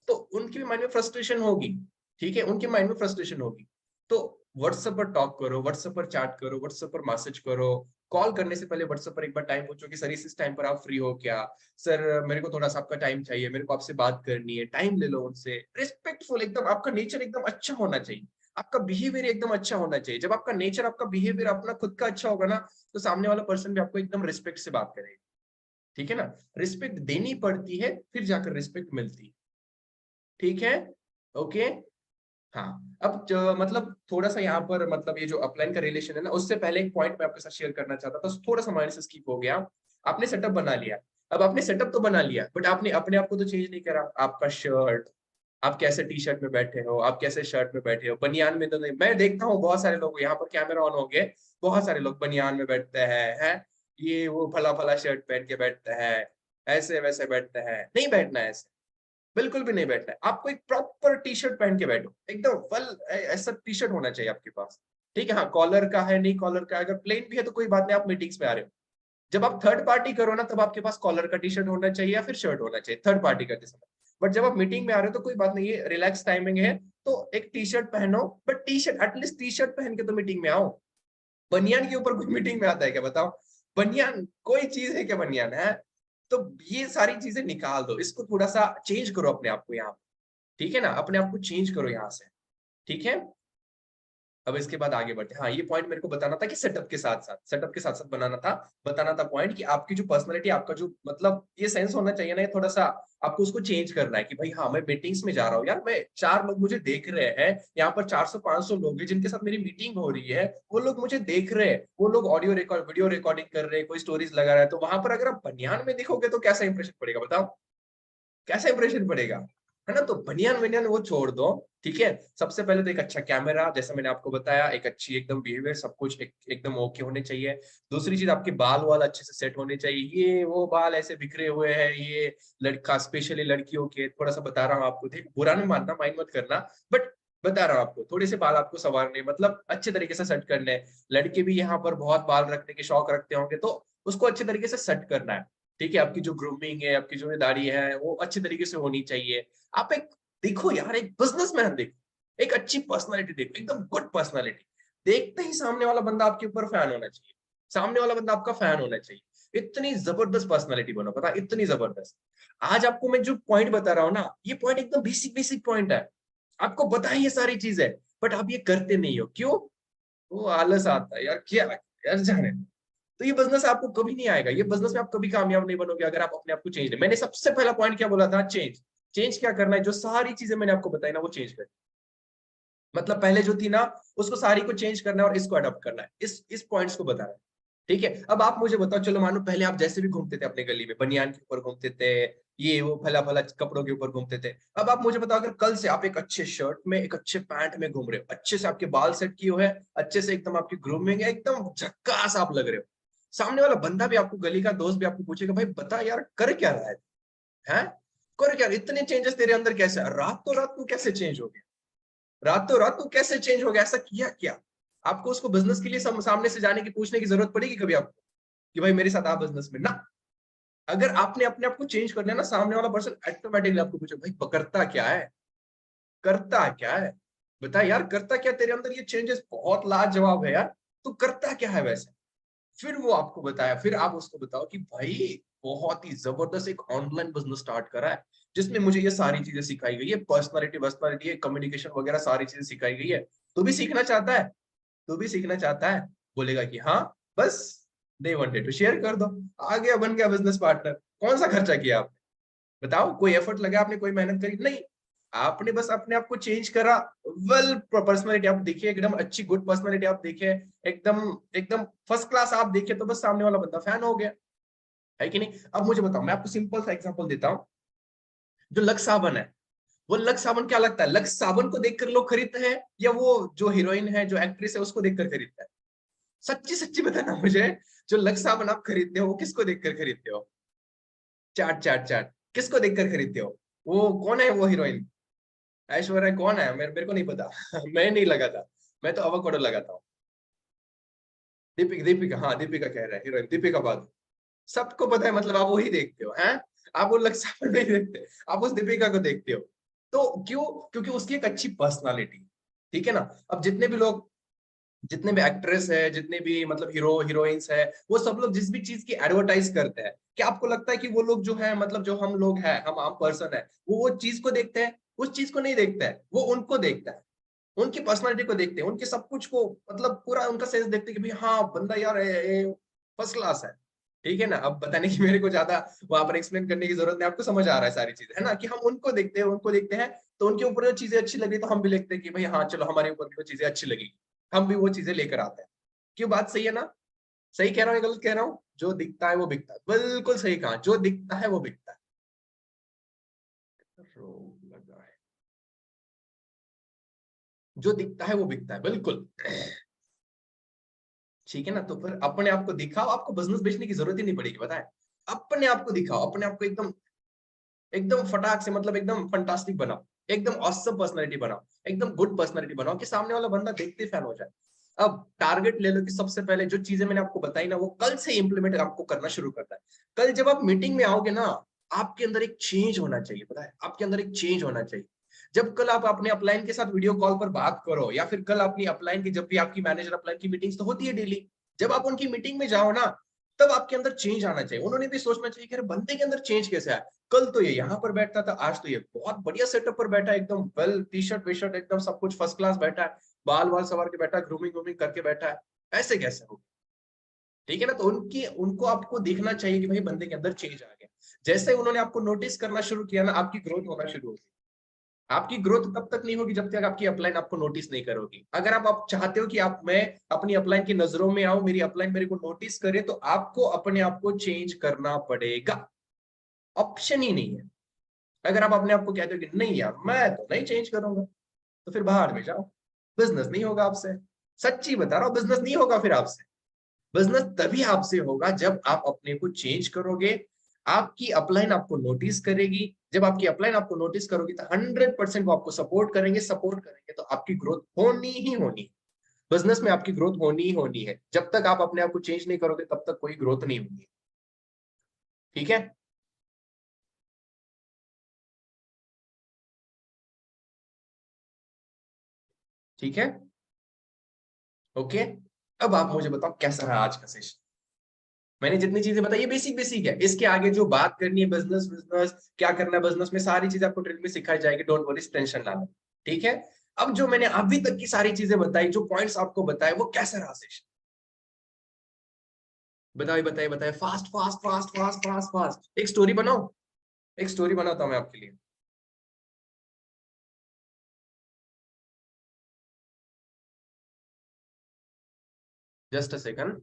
तो उनके भी माइंड में फ्रस्ट्रेशन होगी, ठीक है, उनके माइंड में फ्रस्ट्रेशन होगी। तो व्हाट्सएप पर टॉक करो, व्हाट्सएप पर चैट करो, व्हाट्सएप पर मैसेज करो। कॉल करने से पहले व्हाट्सएप पर एक बार टाइम पूछो कि सर इस टाइम पर आप फ्री हो क्या, सर मेरे को थोड़ा सा आपका टाइम चाहिए, मेरे को आपसे बात करनी है, टाइम ले लो उनसे। रिस्पेक्टफुल एकदम, आपका नेचर एकदम अच्छा होना चाहिए, आपका बिहेवियर एकदम अच्छा होना चाहिए। जब आपका नेचर, आपका बिहेवियर अपना खुद का अच्छा होगा ना, तो सामने वाला पर्सन भी आपको एकदम रिस्पेक्ट से बात करेगा, ठीक है ना। रिस्पेक्ट देनी पड़ती है, फिर जाकर रिस्पेक्ट मिलती है, ठीक है। ओके। हाँ, अब मतलब थोड़ा सा यहाँ पर मतलब ये जो अपलाइन का रिलेशन है ना, उससे पहले एक पॉइंट मैं आपके साथ शेयर करना चाहता था, थोड़ा सा माइंड से स्किप हो गया। आपने सेटअप बना लिया, अब आपने सेटअप तो बना लिया बट आपने अपने आप को तो चेंज नहीं करा। आपका शर्ट, आप कैसे टी शर्ट में बैठे हो, आप कैसे शर्ट में बैठे हो, बनियान में तो नहीं। मैं देखता हूँ बहुत सारे लोग, यहाँ पर कैमरा ऑन हो गए, बहुत सारे लोग बनियान में बैठते हैं, ये वो फला फला शर्ट पहन के बैठते हैं, ऐसे वैसे बैठते हैं। नहीं बैठना है ऐसे, बिल्कुल भी नहीं बैठना है। आपको एक प्रॉपर टी शर्ट पहन के बैठो, एकदम वेल ऐसा टी शर्ट होना चाहिए आपके पास, ठीक है। हाँ, कॉलर का है नहीं कॉलर का है, अगर प्लेन भी है तो कोई बात नहीं, आप मीटिंग्स में आ रहे हो। जब आप थर्ड पार्टी करो ना, तब आपके पास कॉलर का टी शर्ट होना चाहिए या फिर शर्ट होना चाहिए थर्ड पार्टी करते समय। बट जब आप मीटिंग में आ रहे हो तो कोई बात नहीं, ये रिलैक्स टाइमिंग है, तो एक टी शर्ट पहनो, but T shirt at least T shirt पहन के तो मीटिंग में आओ। बनियान के ऊपर कोई मीटिंग में आता है क्या बताओ? बनियान कोई चीज है क्या बनियान है? तो ये सारी चीजें निकाल दो, इसको थोड़ा सा चेंज करो अपने आप को यहाँ, ठीक है ना, अपने आप को चेंज करो यहाँ से, ठीक है। अब इसके बाद आगे बढ़ते हैं। हाँ, ये पॉइंट मेरे को बताना था कि सेटअप के साथ साथ बताना था पॉइंट कि आपकी जो पर्सनालिटी, आपका जो मतलब ये सेंस होना चाहिए ना, ये थोड़ा सा आपको उसको चेंज करना है कि भाई हाँ मैं मीटिंग्स में जा रहा हूँ यार, मैं 4 लोग मुझे देख रहे हैं, यहाँ पर 400-500 लोग हैं जिनके साथ मेरी मीटिंग हो रही है, वो लोग मुझे देख रहे हैं, वो लोग ऑडियो रिकॉर्ड वीडियो रिकॉर्डिंग कर रहे हैं, कोई स्टोरीज लगा रहा है, तो वहां पर अगर आप बनियान में दिखोगे तो कैसा इंप्रेशन पड़ेगा बताओ, कैसा इंप्रेशन पड़ेगा, है ना। तो बनियान वनियान वो छोड़ दो, ठीक है। सबसे पहले तो एक अच्छा कैमरा, जैसा मैंने आपको बताया, एक अच्छी एकदम बिहेवियर, सब कुछ एकदम ओके होने चाहिए। दूसरी चीज, आपके बाल वाल अच्छे से सेट होने चाहिए, ये वो बाल ऐसे बिखरे हुए हैं, ये लड़का स्पेशली लड़कियों के, थोड़ा सा बता रहा हूँ आपको, देख बुरा नहीं मानना, माइंड मत करना, बट बता रहा हूँ आपको, थोड़े से बाल आपको संवारने, मतलब अच्छे तरीके से सेट करने हैं। लड़के भी यहाँ पर बहुत बाल रखने के शौक रखते होंगे, तो उसको अच्छे तरीके से सेट करना है, ठीक है। आपकी जो ग्रूमिंग है, आपकी जो दाढ़ी है, वो अच्छी तरीके से होनी चाहिए। आप एक देखो यार, एक बिजनेसमैन देखो, एक अच्छी पर्सनालिटी देखो, एकदम गुड पर्सनालिटी, देखते ही सामने वाला बंदा आपके ऊपर फैन होना चाहिए, सामने वाला बंदा आपका फैन होना चाहिए। इतनी जबरदस्त पर्सनालिटी बनो, पता, इतनी जबरदस्त। आज आपको मैं जो पॉइंट बता रहा हूँ ना, ये पॉइंट एकदम बेसिक बेसिक पॉइंट है, आपको पता है ये सारी चीज है, बट आप ये करते नहीं हो, क्यों? वो आलस आता है यार, क्या यार जाने। तो ये बिजनेस आपको कभी नहीं आएगा, ये बिजनेस में आप कभी कामयाब नहीं बनोगे अगर आप अपने आप को चेंज नहीं। मैंने सबसे पहला पॉइंट क्या बोला था? चेंज। चेंज क्या करना है? जो सारी चीजें मैंने आपको बताई ना, वो चेंज कर। मतलब पहले जो थी ना उसको सारी को चेंज करना है और इसको अडॉप्ट करना है, इस पॉइंट्स को बता रहा है। ठीक है, अब आप मुझे बताओ, चलो मानो पहले आप जैसे भी घूमते थे अपने गली में, बनियान के ऊपर घूमते थे, ये वो फला फला कपड़ों के ऊपर घूमते थे। अब आप मुझे बताओ, अगर कल से आप एक अच्छे शर्ट में, एक अच्छे पैंट में घूम रहे हो, अच्छे से आपके बाल सेट किए हुए हैं, अच्छे से एकदम आपकी ग्रूमिंग है, एकदम झक्कास आप लग रहे हो, सामने वाला बंदा भी आपको, गली का दोस्त भी आपको पूछेगा, भाई बता यार कर क्या रहा है? कर क्या, इतने चेंजेस तेरे अंदर कैसे, रातों रात तू कैसे चेंज हो गया, रातों रात तू कैसे चेंज हो गया, ऐसा किया क्या? आपको उसको बिजनेस के लिए सामने से जाने की, पूछने की जरूरत पड़ेगी कभी आपको कि भाई मेरे साथ आ बिजनेस में ना? अगर आपने अपने आप को चेंज कर लिया ना, सामने वाला पर्सन ऑटोमेटिकली आपको पूछे, भाई करता क्या है, करता क्या है, बता यार करता क्या, तेरे अंदर ये चेंजेस बहुत लाजवाब है यार, तू करता क्या है वैसे? फिर वो आपको बताया, फिर आप उसको बताओ कि भाई बहुत ही जबरदस्त एक ऑनलाइन बिजनेस स्टार्ट करा है, जिसमें मुझे ये सारी चीजें सिखाई गई है, पर्सनालिटी कम्युनिकेशन वगैरह सारी चीजें सिखाई गई है। तू भी सीखना चाहता है? तू भी सीखना चाहता है? बोलेगा कि हाँ, बस दे वांटेड टू शेयर कर दो, आ गया, बन गया बिजनेस पार्टनर। कौन सा खर्चा किया आपने, बताओ? कोई एफर्ट लगा आपने, कोई मेहनत करी नहीं, आपने बस अपने आप को चेंज करा। वेल पर्सनालिटी आप देखिए, एकदम अच्छी गुड पर्सनालिटी आप देखिए, एकदम एकदम फर्स्ट क्लास आप देखिए, तो बस सामने वाला बंदा फैन हो गया, है कि नहीं? अब मुझे बताओ, मैं आपको सिंपल सा एग्जांपल देता हूँ। जो लक्स साबन है, वो लक्स साबन क्या लगता है, लक्स साबन को देखकर लोग खरीदते हैं, या वो जो हीरोइन है, जो एक्ट्रेस है, उसको देखकर खरीदता है? सच्ची सच्ची बताना मुझे, जो लक्स साबन आप खरीदते हो वो किसको देखकर खरीदते हो? चाट चाट चाट, किसको देखकर खरीदते हो? वो कौन है वो हीरोइन? ऐश्वर्या कौन है, मेरे को नहीं पता। मैं नहीं लगाता, मैं तो अवाकाडो लगाता हूँ। दीपिका, दीपिका, हाँ दीपिका कह रहा है, हीरोइन दीपिका पादुकोण। सबको पता है, मतलब आप वही देखते हो हैं? आप वो लक्ष्य पर नहीं देखते, आप उस दीपिका को देखते हो। तो क्यों? क्योंकि उसकी एक अच्छी पर्सनालिटी, ठीक है ना? अब जितने भी लोग, जितने भी एक्ट्रेस है, जितने भी मतलब हीरोइंस है, वो सब लोग जिस भी चीज की एडवर्टाइज करते हैं, क्या आपको लगता है कि वो लोग जो है, मतलब जो हम लोग हैं, हम आम पर्सन है, वो चीज को देखते हैं? उस चीज को नहीं देखता है, वो उनको देखता है, उनकी पर्सनालिटी को देखते हैं, उनके सब कुछ को, मतलब पूरा उनका सेंस देखते हैं कि भाई हाँ बंदा यार फर्स्ट क्लास है। ठीक है ना? अब बताने की मेरे को ज्यादा वहां पर एक्सप्लेन करने की जरूरत नहीं, आपको समझ आ रहा है सारी चीजें, है ना? कि हम उनको देखते हैं, उनको देखते हैं, तो उनके ऊपर जो चीजें अच्छी लगी तो हम भी लिखते हैं कि भाई हाँ चलो हमारे ऊपर भी वो चीजें अच्छी लगी, हम भी वो चीजें लेकर आते हैं। क्यों? बात सही है ना? सही कह रहा हूँ या गलत कह रहा हूँ? जो दिखता है वो बिकता है, बिल्कुल सही कहा, जो दिखता है वो बिकता है। रोग लगा है, जो दिखता है वो बिकता है, बिल्कुल। ठीक है ना? तो फिर अपने आप को दिखाओ, आपको बिजनेस बेचने की जरूरत ही नहीं पड़ेगी, बताए? अपने आप को दिखाओ, अपने आप को एकदम एकदम फटाक से, मतलब एकदम फंटास्टिक बनाओ, एकदम ऑसम पर्सनालिटी बनाओ, एकदम गुड पर्सनालिटी बनाओ, कि सामने वाला बंदा देखते फैन हो जाए। अब टारगेट ले लो कि सबसे पहले जो चीजें मैंने आपको बताई ना, वो कल से इंप्लीमेंट आपको करना शुरू करना है। कल जब आप मीटिंग में आओगे ना, आपके अंदर एक चेंज होना चाहिए, पता है? आपके अंदर एक चेंज होना चाहिए। जब कल आप अपने अपलाइन के साथ वीडियो कॉल पर बात करो, या फिर कल अपनी अपलाइन की, जब भी आपकी मैनेजर अपलाइन की मीटिंग्स तो होती है डेली, जब आप उनकी मीटिंग में जाओ ना, तब आपके अंदर चेंज आना चाहिए। उन्होंने भी सोचना चाहिए कि अरे बंदे के अंदर चेंज कैसे आया, कल तो ये यहाँ पर बैठता था, आज तो ये बहुत बढ़िया सेटअप पर बैठा है, एकदम well T shirt V shirt एकदम सब कुछ फर्स्ट क्लास बैठा है, बाल वाल सवार के बैठा है, ग्रूमिंग ग्रूमिंग करके बैठा है, ऐसे कैसे हो? ठीक है ना? तो उनकी उनको आपको देखना चाहिए कि भाई बंदे के अंदर चेंज आ गया। जैसे उन्होंने आपको नोटिस करना शुरू किया ना, आपकी ग्रोथ होना शुरू होगी। आपकी ग्रोथ तब तक नहीं होगी जब तक आपकी अपलाइन आपको नोटिस नहीं करोगी। अगर आप चाहते हो कि आप, मैं अपनी अपलाइन की नजरों में आऊं, मेरी अपलाइन मेरे को नोटिस करे, तो आपको अपने आप को चेंज करना पड़ेगा, ऑप्शन ही नहीं है। अगर आप अपने आप को कहते हो कि नहीं यार मैं तो नहीं चेंज करूंगा, तो फिर बाहर में जाओ, बिजनेस नहीं होगा आपसे। सच्ची बता रहा हूं, बिजनेस नहीं होगा फिर आपसे। बिजनेस तभी आपसे होगा जब आप अपने को चेंज करोगे, आपकी अपलाइन आपको नोटिस करेगी। जब आपकी अपलाइन आपको नोटिस करोगी तो 100% वो आपको सपोर्ट करेंगे, सपोर्ट करेंगे तो आपकी ग्रोथ होनी ही होनी है। बिजनेस में आपकी ग्रोथ होनी ही होनी है, जब तक आप अपने आप को चेंज नहीं करोगे तब तक कोई ग्रोथ नहीं होगी। ठीक है? ठीक है, ओके। अब आप मुझे बताओ कैसा रहा आज का सेशन? मैंने जितनी चीजें बताई ये बेसिक बेसिक है, इसके आगे जो बात करनी है, बिजनेस बिजनेस क्या करना है बिजनेस में, सारी चीजें आपको ट्रेनिंग में सिखाई जाएगी, डोंट वरी, टेंशन ना लो। ठीक है? अब जो मैंने अभी तक की सारी चीजें बताई, जो पॉइंट्स आपको बताए, वो कैसा रहा सेशन? बताइए बताइए बताइए, fast fast fast fast fast fast, एक स्टोरी बनाओ, एक स्टोरी बनाता हूं मैं आपके लिए। Just a second.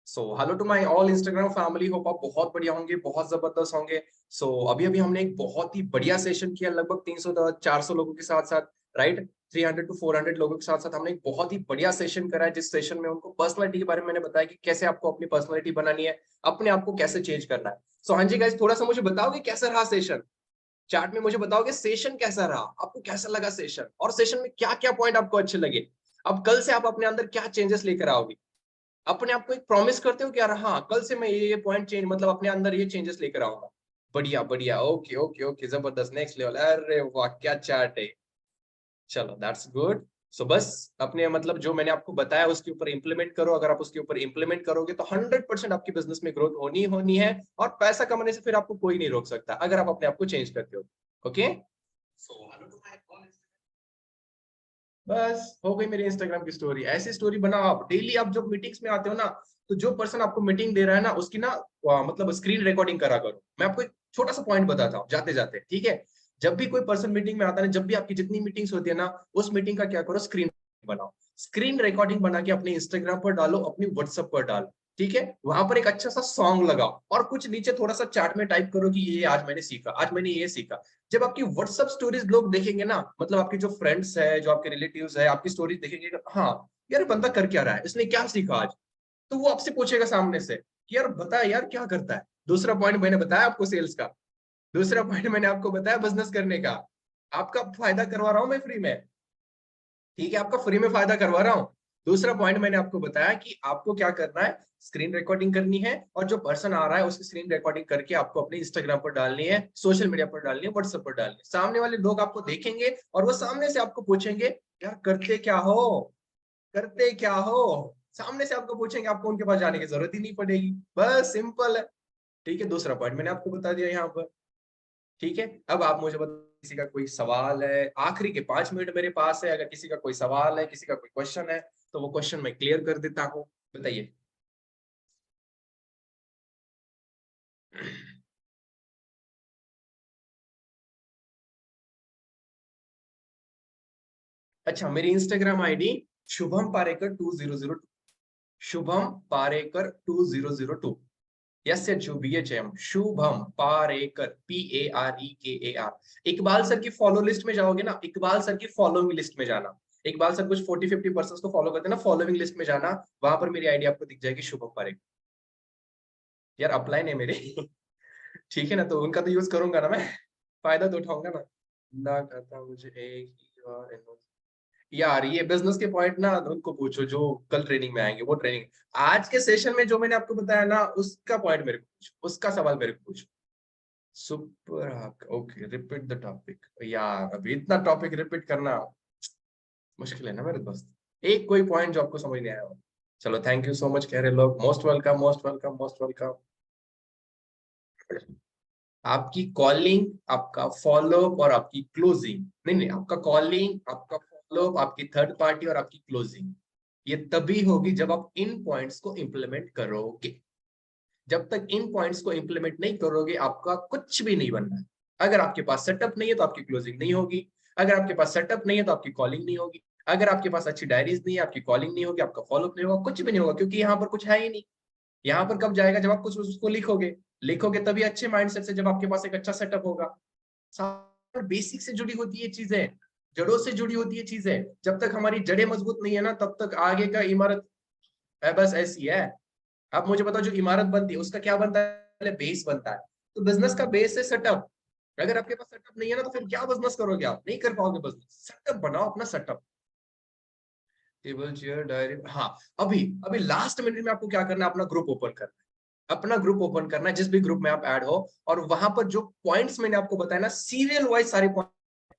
So hello to my all Instagram family, hope आप बहुत बढ़िया होंगे, बहुत जबरदस्त होंगे। सो अभी अभी हमने एक बहुत ही बढ़िया सेशन किया, लगभग 300 400 लोगों के साथ साथ, राइट। 300 to 400 लोगों के साथ साथ हमने एक बहुत ही बढ़िया सेशन करा है, जिस सेशन में उनको पर्सनालिटी के बारे में मैंने बताया कि कैसे आपको अपनी पर्सनालिटी बनानी है, अपने आप को कैसे चेंज करना है। सो हाँ जी गाइस, थोड़ा सा मुझे बताओगे कैसा रहा सेशन? चैट में मुझे बताओगे सेशन कैसा रहा, आपको कैसा लगा सेशन, और सेशन में क्या क्या पॉइंट आपको अच्छे लगे। अब कल से आप अपने अंदर क्या चेंजेस लेकर आओगे? अपने आप को एक प्रॉमिस करते हो कि यार हाँ, कल से मैं ये पॉइंट चेंज, मतलब अपने अंदर ये चेंजेस लेकर आऊंगा। बढ़िया बढ़िया, ओके ओके ओके, जबरदस्त, नेक्स्ट लेवल, अरे वाह क्या चार्ट है। चलो दैट्स गुड। सो बस अपने मतलब जो मैंने आपको बताया उसके ऊपर इंप्लीमेंट करो। अगर आप उसके ऊपर इंप्लीमेंट करोगे तो 100% आपकी बिजनेस में ग्रोथ होनी होनी है, और पैसा कमाने से फिर आपको कोई नहीं रोक सकता अगर आप अपने आप को चेंज करते हो। ओके, सो बस हो गई मेरी इंस्टाग्राम की स्टोरी। ऐसी स्टोरी बनाओ आप डेली। आप जब मीटिंग्स में आते हो ना, तो जो पर्सन आपको मीटिंग दे रहा है ना, उसकी ना मतलब स्क्रीन रिकॉर्डिंग करा करो। मैं आपको एक छोटा सा पॉइंट बताता हूँ जाते जाते, ठीक है। जब भी कोई पर्सन मीटिंग में आता है, जब भी आपकी जितनी मीटिंग्स होती है ना, उस मीटिंग का क्या करो, स्क्रीन बनाओ। स्क्रीन रिकॉर्डिंग बना के अपने इंस्टाग्राम पर डालो, अपनी व्हाट्सएप पर डालो, ठीक है। वहां पर एक अच्छा सा सॉन्ग लगाओ, और कुछ नीचे थोड़ा सा चैट में टाइप करो कि ये आज मैंने सीखा, आज मैंने ये सीखा। जब आपकी व्हाट्सएप स्टोरीज लोग देखेंगे ना, मतलब आपके जो फ्रेंड्स है, जो आपके रिलेटिव्स है, आपकी स्टोरीज देखेंगे, हाँ यार बंदा कर क्या रहा है, इसने क्या सीखा आज, तो वो आपसे पूछेगा सामने से कि यार बता यार क्या करता है। दूसरा पॉइंट मैंने बताया आपको सेल्स का, दूसरा पॉइंट मैंने आपको बताया बिजनेस करने का। आपका फायदा करवा रहा हूं मैं फ्री में, ठीक है, आपका फ्री में फायदा करवा रहा हूं। दूसरा पॉइंट मैंने आपको बताया कि आपको क्या करना है, स्क्रीन रिकॉर्डिंग करनी है, और जो पर्सन आ रहा है उसकी स्क्रीन रिकॉर्डिंग करके आपको अपने इंस्टाग्राम पर डालनी है, सोशल मीडिया पर डालनी है, व्हाट्सएप पर डालनी है। सामने वाले लोग आपको देखेंगे और वो सामने से आपको पूछेंगे यार करते क्या हो, करते क्या हो। सामने से आपको पूछेंगे, आपको उनके पास जाने की जरूरत ही नहीं पड़ेगी, बस सिंपल है। ठीक है, दूसरा पॉइंट मैंने आपको बता दिया यहाँ पर। ठीक है, अब आप मुझे बताइए, किसी का कोई सवाल है? आखिरी के 5 मिनट मेरे पास है, अगर किसी का कोई सवाल है, किसी का कोई क्वेश्चन है, तो वो क्वेश्चन मैं क्लियर कर देता हूँ। बताइए। अच्छा, मेरी Instagram ID Shubham Parekar 2002, Shubham Parekar 2002। S H U B H M, Shubham Parekar, PAREKAR। Iqbal sir की फॉलो लिस्ट में जाओगे ना, इकबाल सर की फॉलोइंग लिस्ट में जाना। इकबाल सर कुछ 40-50 पर्सन को फॉलो करते हैं ना, फॉलोइंग लिस्ट में जाना, वहां पर मेरी आईडी आपको दिख जाएगी, शुभम पारेकर। यार अपलाइन है मेरे। ठीक है ना, तो उनका तो यूज करूंगा ना मैं, फायदा तो उठाऊंगा ना। ना करता मुझे एक ही बार यार ये बिजनेस के पॉइंट ना उनको पूछो जो कल ट्रेनिंग में आएंगे, वो ट्रेनिंग। आज के सेशन में जो मैंने आपको बताया ना, उसका पॉइंट मेरे को पूछो, उसका सवाल मेरे को पूछो। Super, okay, repeat the topic. यार अभी इतना टॉपिक रिपीट करना मुश्किल है ना मेरे दोस्त। एक कोई पॉइंट जो आपको समझ नहीं आया हो। चलो थैंक यू सो मच कह रहे लोग, most welcome most welcome most welcome. आपकी कॉलिंग, आपका फॉलोअप और आपकी क्लोजिंग, नहीं नहीं, आपका कॉलिंग, आपका फॉलोअप, आपकी थर्ड पार्टी और आपकी क्लोजिंग, ये तभी होगी जब आप इन पॉइंट्स को इंप्लीमेंट करोगे। जब तक इन पॉइंट्स को इंप्लीमेंट नहीं करोगे, आपका कुछ भी नहीं बनना है। अगर आपके पास सेटअप नहीं है तो आपकी क्लोजिंग नहीं होगी, अगर आपके पास सेटअप नहीं है तो आपकी कॉलिंग नहीं होगी, अगर आपके पास अच्छी डायरीज नहीं है, आपकी कॉलिंग नहीं होगी, आपका फॉलोअप नहीं होगा, कुछ भी नहीं होगा, क्योंकि यहाँ पर कुछ है ही नहीं। यहाँ पर कब जाएगा, जब आप कुछ उसको लिखोगे। लिखोगे तभी अच्छे माइंडसेट से, जब आपके पास एक अच्छा सेटअप होगा। बेसिक से जुड़ी होती है चीजें, जड़ों से जुड़ी होती है चीजें। जब तक हमारी जड़ें मजबूत नहीं है ना, तब तक आगे का इमारत है बस ऐसी है। आप मुझे बताओ, जो इमारत बनती है उसका क्या बनता है? पहले बेस बनता है। तो बिजनेस का बेस है सेटअप। अगर आपके पास सेटअप नहीं है ना, तो फिर क्या बिजनेस करोगे? आप नहीं कर पाओगे बिजनेस। सेटअप बनाओ अपना, सेटअप, टेबल चेयर डायरी। हाँ, अभी अभी लास्ट मिनट में आपको क्या करना है, अपना ग्रुप ओपन करना है। अपना ग्रुप ओपन करना है, जिस भी ग्रुप में आप ऐड हो, और वहां पर जो पॉइंट्स मैंने आपको बताया ना, सीरियल वाइज सारे पॉइंट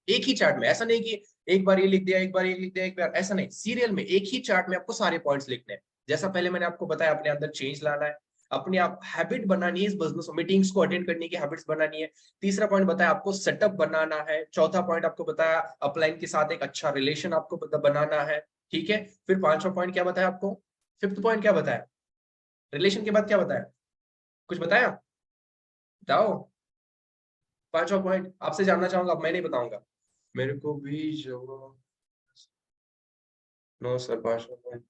एक ही चार्ट में। ऐसा नहीं कि एक बार ये लिख दिया, एक बार ये लिख दिया, एक बार, ऐसा नहीं, सीरियल में एक ही चार्ट में आपको सारे पॉइंट्स लिखने हैं। जैसा पहले मैंने आपको बताया, अपने अंदर चेंज लाना है, अपने आप हैबिट बनानी है, इस बिजनेस मीटिंग्स को अटेंड करने की हैबिट्स बनानी है। तीसरा पॉइंट बताया आपको सेटअप बनाना है। चौथा पॉइंट आपको बताया अपलाइन के साथ एक अच्छा रिलेशन आपको बनाना है। ठीक है, फिर पांचवा पॉइंट क्या बताया आपको? फिफ्थ पॉइंट क्या बताया? रिलेशन के बाद क्या बताया, कुछ बताया, बताओ। पांचवा पॉइंट आपसे जानना चाहूंगा, अब मैं नहीं बताऊंगा, मेरे को भी जो नो सर पांचवा पॉइंट,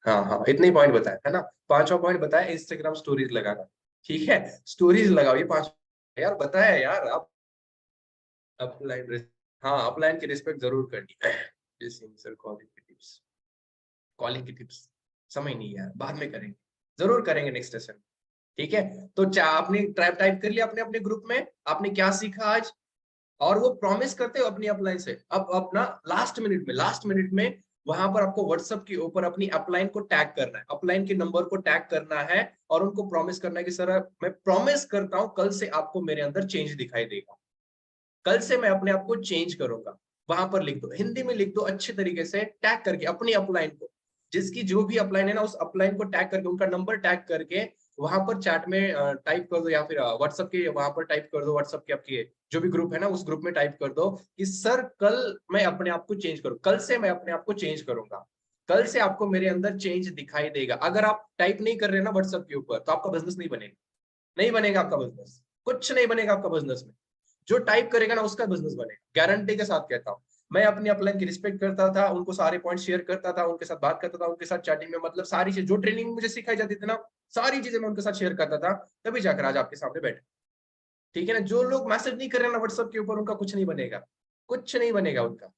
हाँ हाँ इतने ही पॉइंट बताया है ना। पांचवा पॉइंट बताया इंस्टाग्राम स्टोरीज लगाना, ठीक है, स्टोरीज लगाओ, ये पांच यार बताया यार आप। अपलाइन, हाँ अपलाइन की रिस्पेक्ट जरूर करनी है। सर कॉलिंग की टिप्स, कॉलिंग की टिप्स समझ नहीं यार, बाद में करेंगे, जरूर करेंगे नेक्स्ट सेशन, ठीक है। तो आपने टाइप कर लिया अपने अपने ग्रुप में, आपने क्या सीखा आज, और वो प्रॉमिस करते हो अपनी अपलाइन से। अब अपना लास्ट मिनट में वहां पर आपको व्हाट्सएप के ऊपर अपनी अपलाइन को टैग करना है, अपलाइन के नंबर को टैग करना है, और उनको प्रॉमिस करना है कि सर मैं प्रॉमिस करता हूं कल से आपको मेरे अंदर चेंज दिखाई देगा, कल से मैं अपने आप को चेंज करूंगा। वहां पर लिख दो, हिंदी में लिख दो अच्छे तरीके से, टैग करके अपनी अपलाइन को, जिसकी जो भी अपलाइन है ना उस अपलाइन को टैग करके, उनका नंबर टैग करके वहां पर चैट में टाइप कर दो, या फिर व्हाट्सएप के वहां पर टाइप कर दो, व्हाट्सएप के आपके जो भी ग्रुप है ना उस ग्रुप में टाइप कर दो कि सर कल मैं अपने आप को चेंज करूँ, कल से मैं अपने आप को चेंज करूंगा, कल से आपको मेरे अंदर चेंज दिखाई देगा। अगर आप टाइप नहीं कर रहे ना व्हाट्सएप के ऊपर तो आपका बिजनेस नहीं बनेगा, नहीं बनेगा आपका बिजनेस, कुछ नहीं बनेगा आपका बिजनेस में। जो टाइप करेगा ना उसका बिजनेस बनेगा, गारंटी के साथ कहता हूँ। मैं अपनी अपलाइन की रिस्पेक्ट करता था, उनको सारे पॉइंट शेयर करता था, उनके साथ बात करता था, उनके साथ चैटिंग में मतलब सारी चीज जो ट्रेनिंग में मुझे सिखाई जाती थी ना, सारी चीजें मैं उनके साथ शेयर करता था, तभी जाकर आज आपके सामने बैठे, ठीक है ना। जो लोग मैसेज नहीं कर रहे ना व्हाट्सएप के ऊपर, उनका कुछ नहीं बनेगा, कुछ नहीं बनेगा उनका,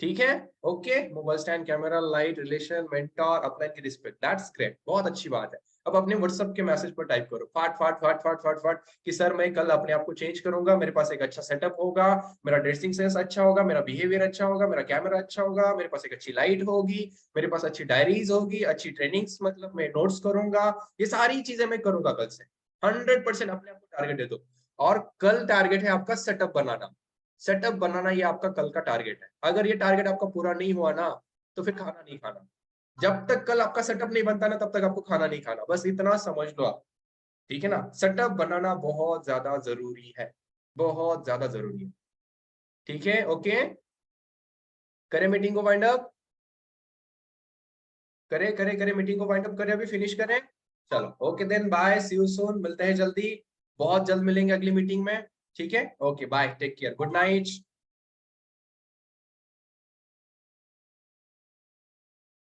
ठीक है। Okay, mobile stand, camera, light, relation, mentor, upline की रिस्पेक्ट, दैट्स ग्रेट, बहुत अच्छी बात है। अब अपने व्हाट्सएप के मैसेज पर टाइप करो फाट फाट फाट फाट फाट फाट कि सर मैं कल अपने आप को चेंज करूंगा, मेरे पास एक अच्छा सेटअप होगा, मेरा ड्रेसिंग सेंस अच्छा होगा, मेरा बिहेवियर अच्छा होगा, मेरा कैमरा अच्छा होगा, मेरे पास एक अच्छी लाइट होगी, मेरे पास अच्छी डायरीज होगी, अच्छी ट्रेनिंग्स मतलब मैं नोट्स करूंगा, ये सारी चीजें मैं करूंगा कल से। 100% अपने आप को टारगेट दे दो। और कल टारगेट है आपका सेटअप बनाना, सेटअप बनाना ये आपका कल का टारगेट है। अगर ये टारगेट आपका पूरा नहीं हुआ ना तो फिर खाना नहीं खाना, जब तक कल आपका सेटअप नहीं बनता ना तब तक आपको खाना नहीं खाना, बस इतना समझ लो आप, ठीक है ना। सेटअप बनाना बहुत ज्यादा जरूरी है, बहुत ज्यादा जरूरी है, ठीक है। ओके, करें मीटिंग को वाइंड अप, करें करें करें मीटिंग को वाइंड अप करें, अभी फिनिश करें। चलो okay then, bye, see you soon, मिलते हैं जल्दी, बहुत जल्द मिलेंगे अगली मीटिंग में, ठीक है। Okay bye, take care, good night.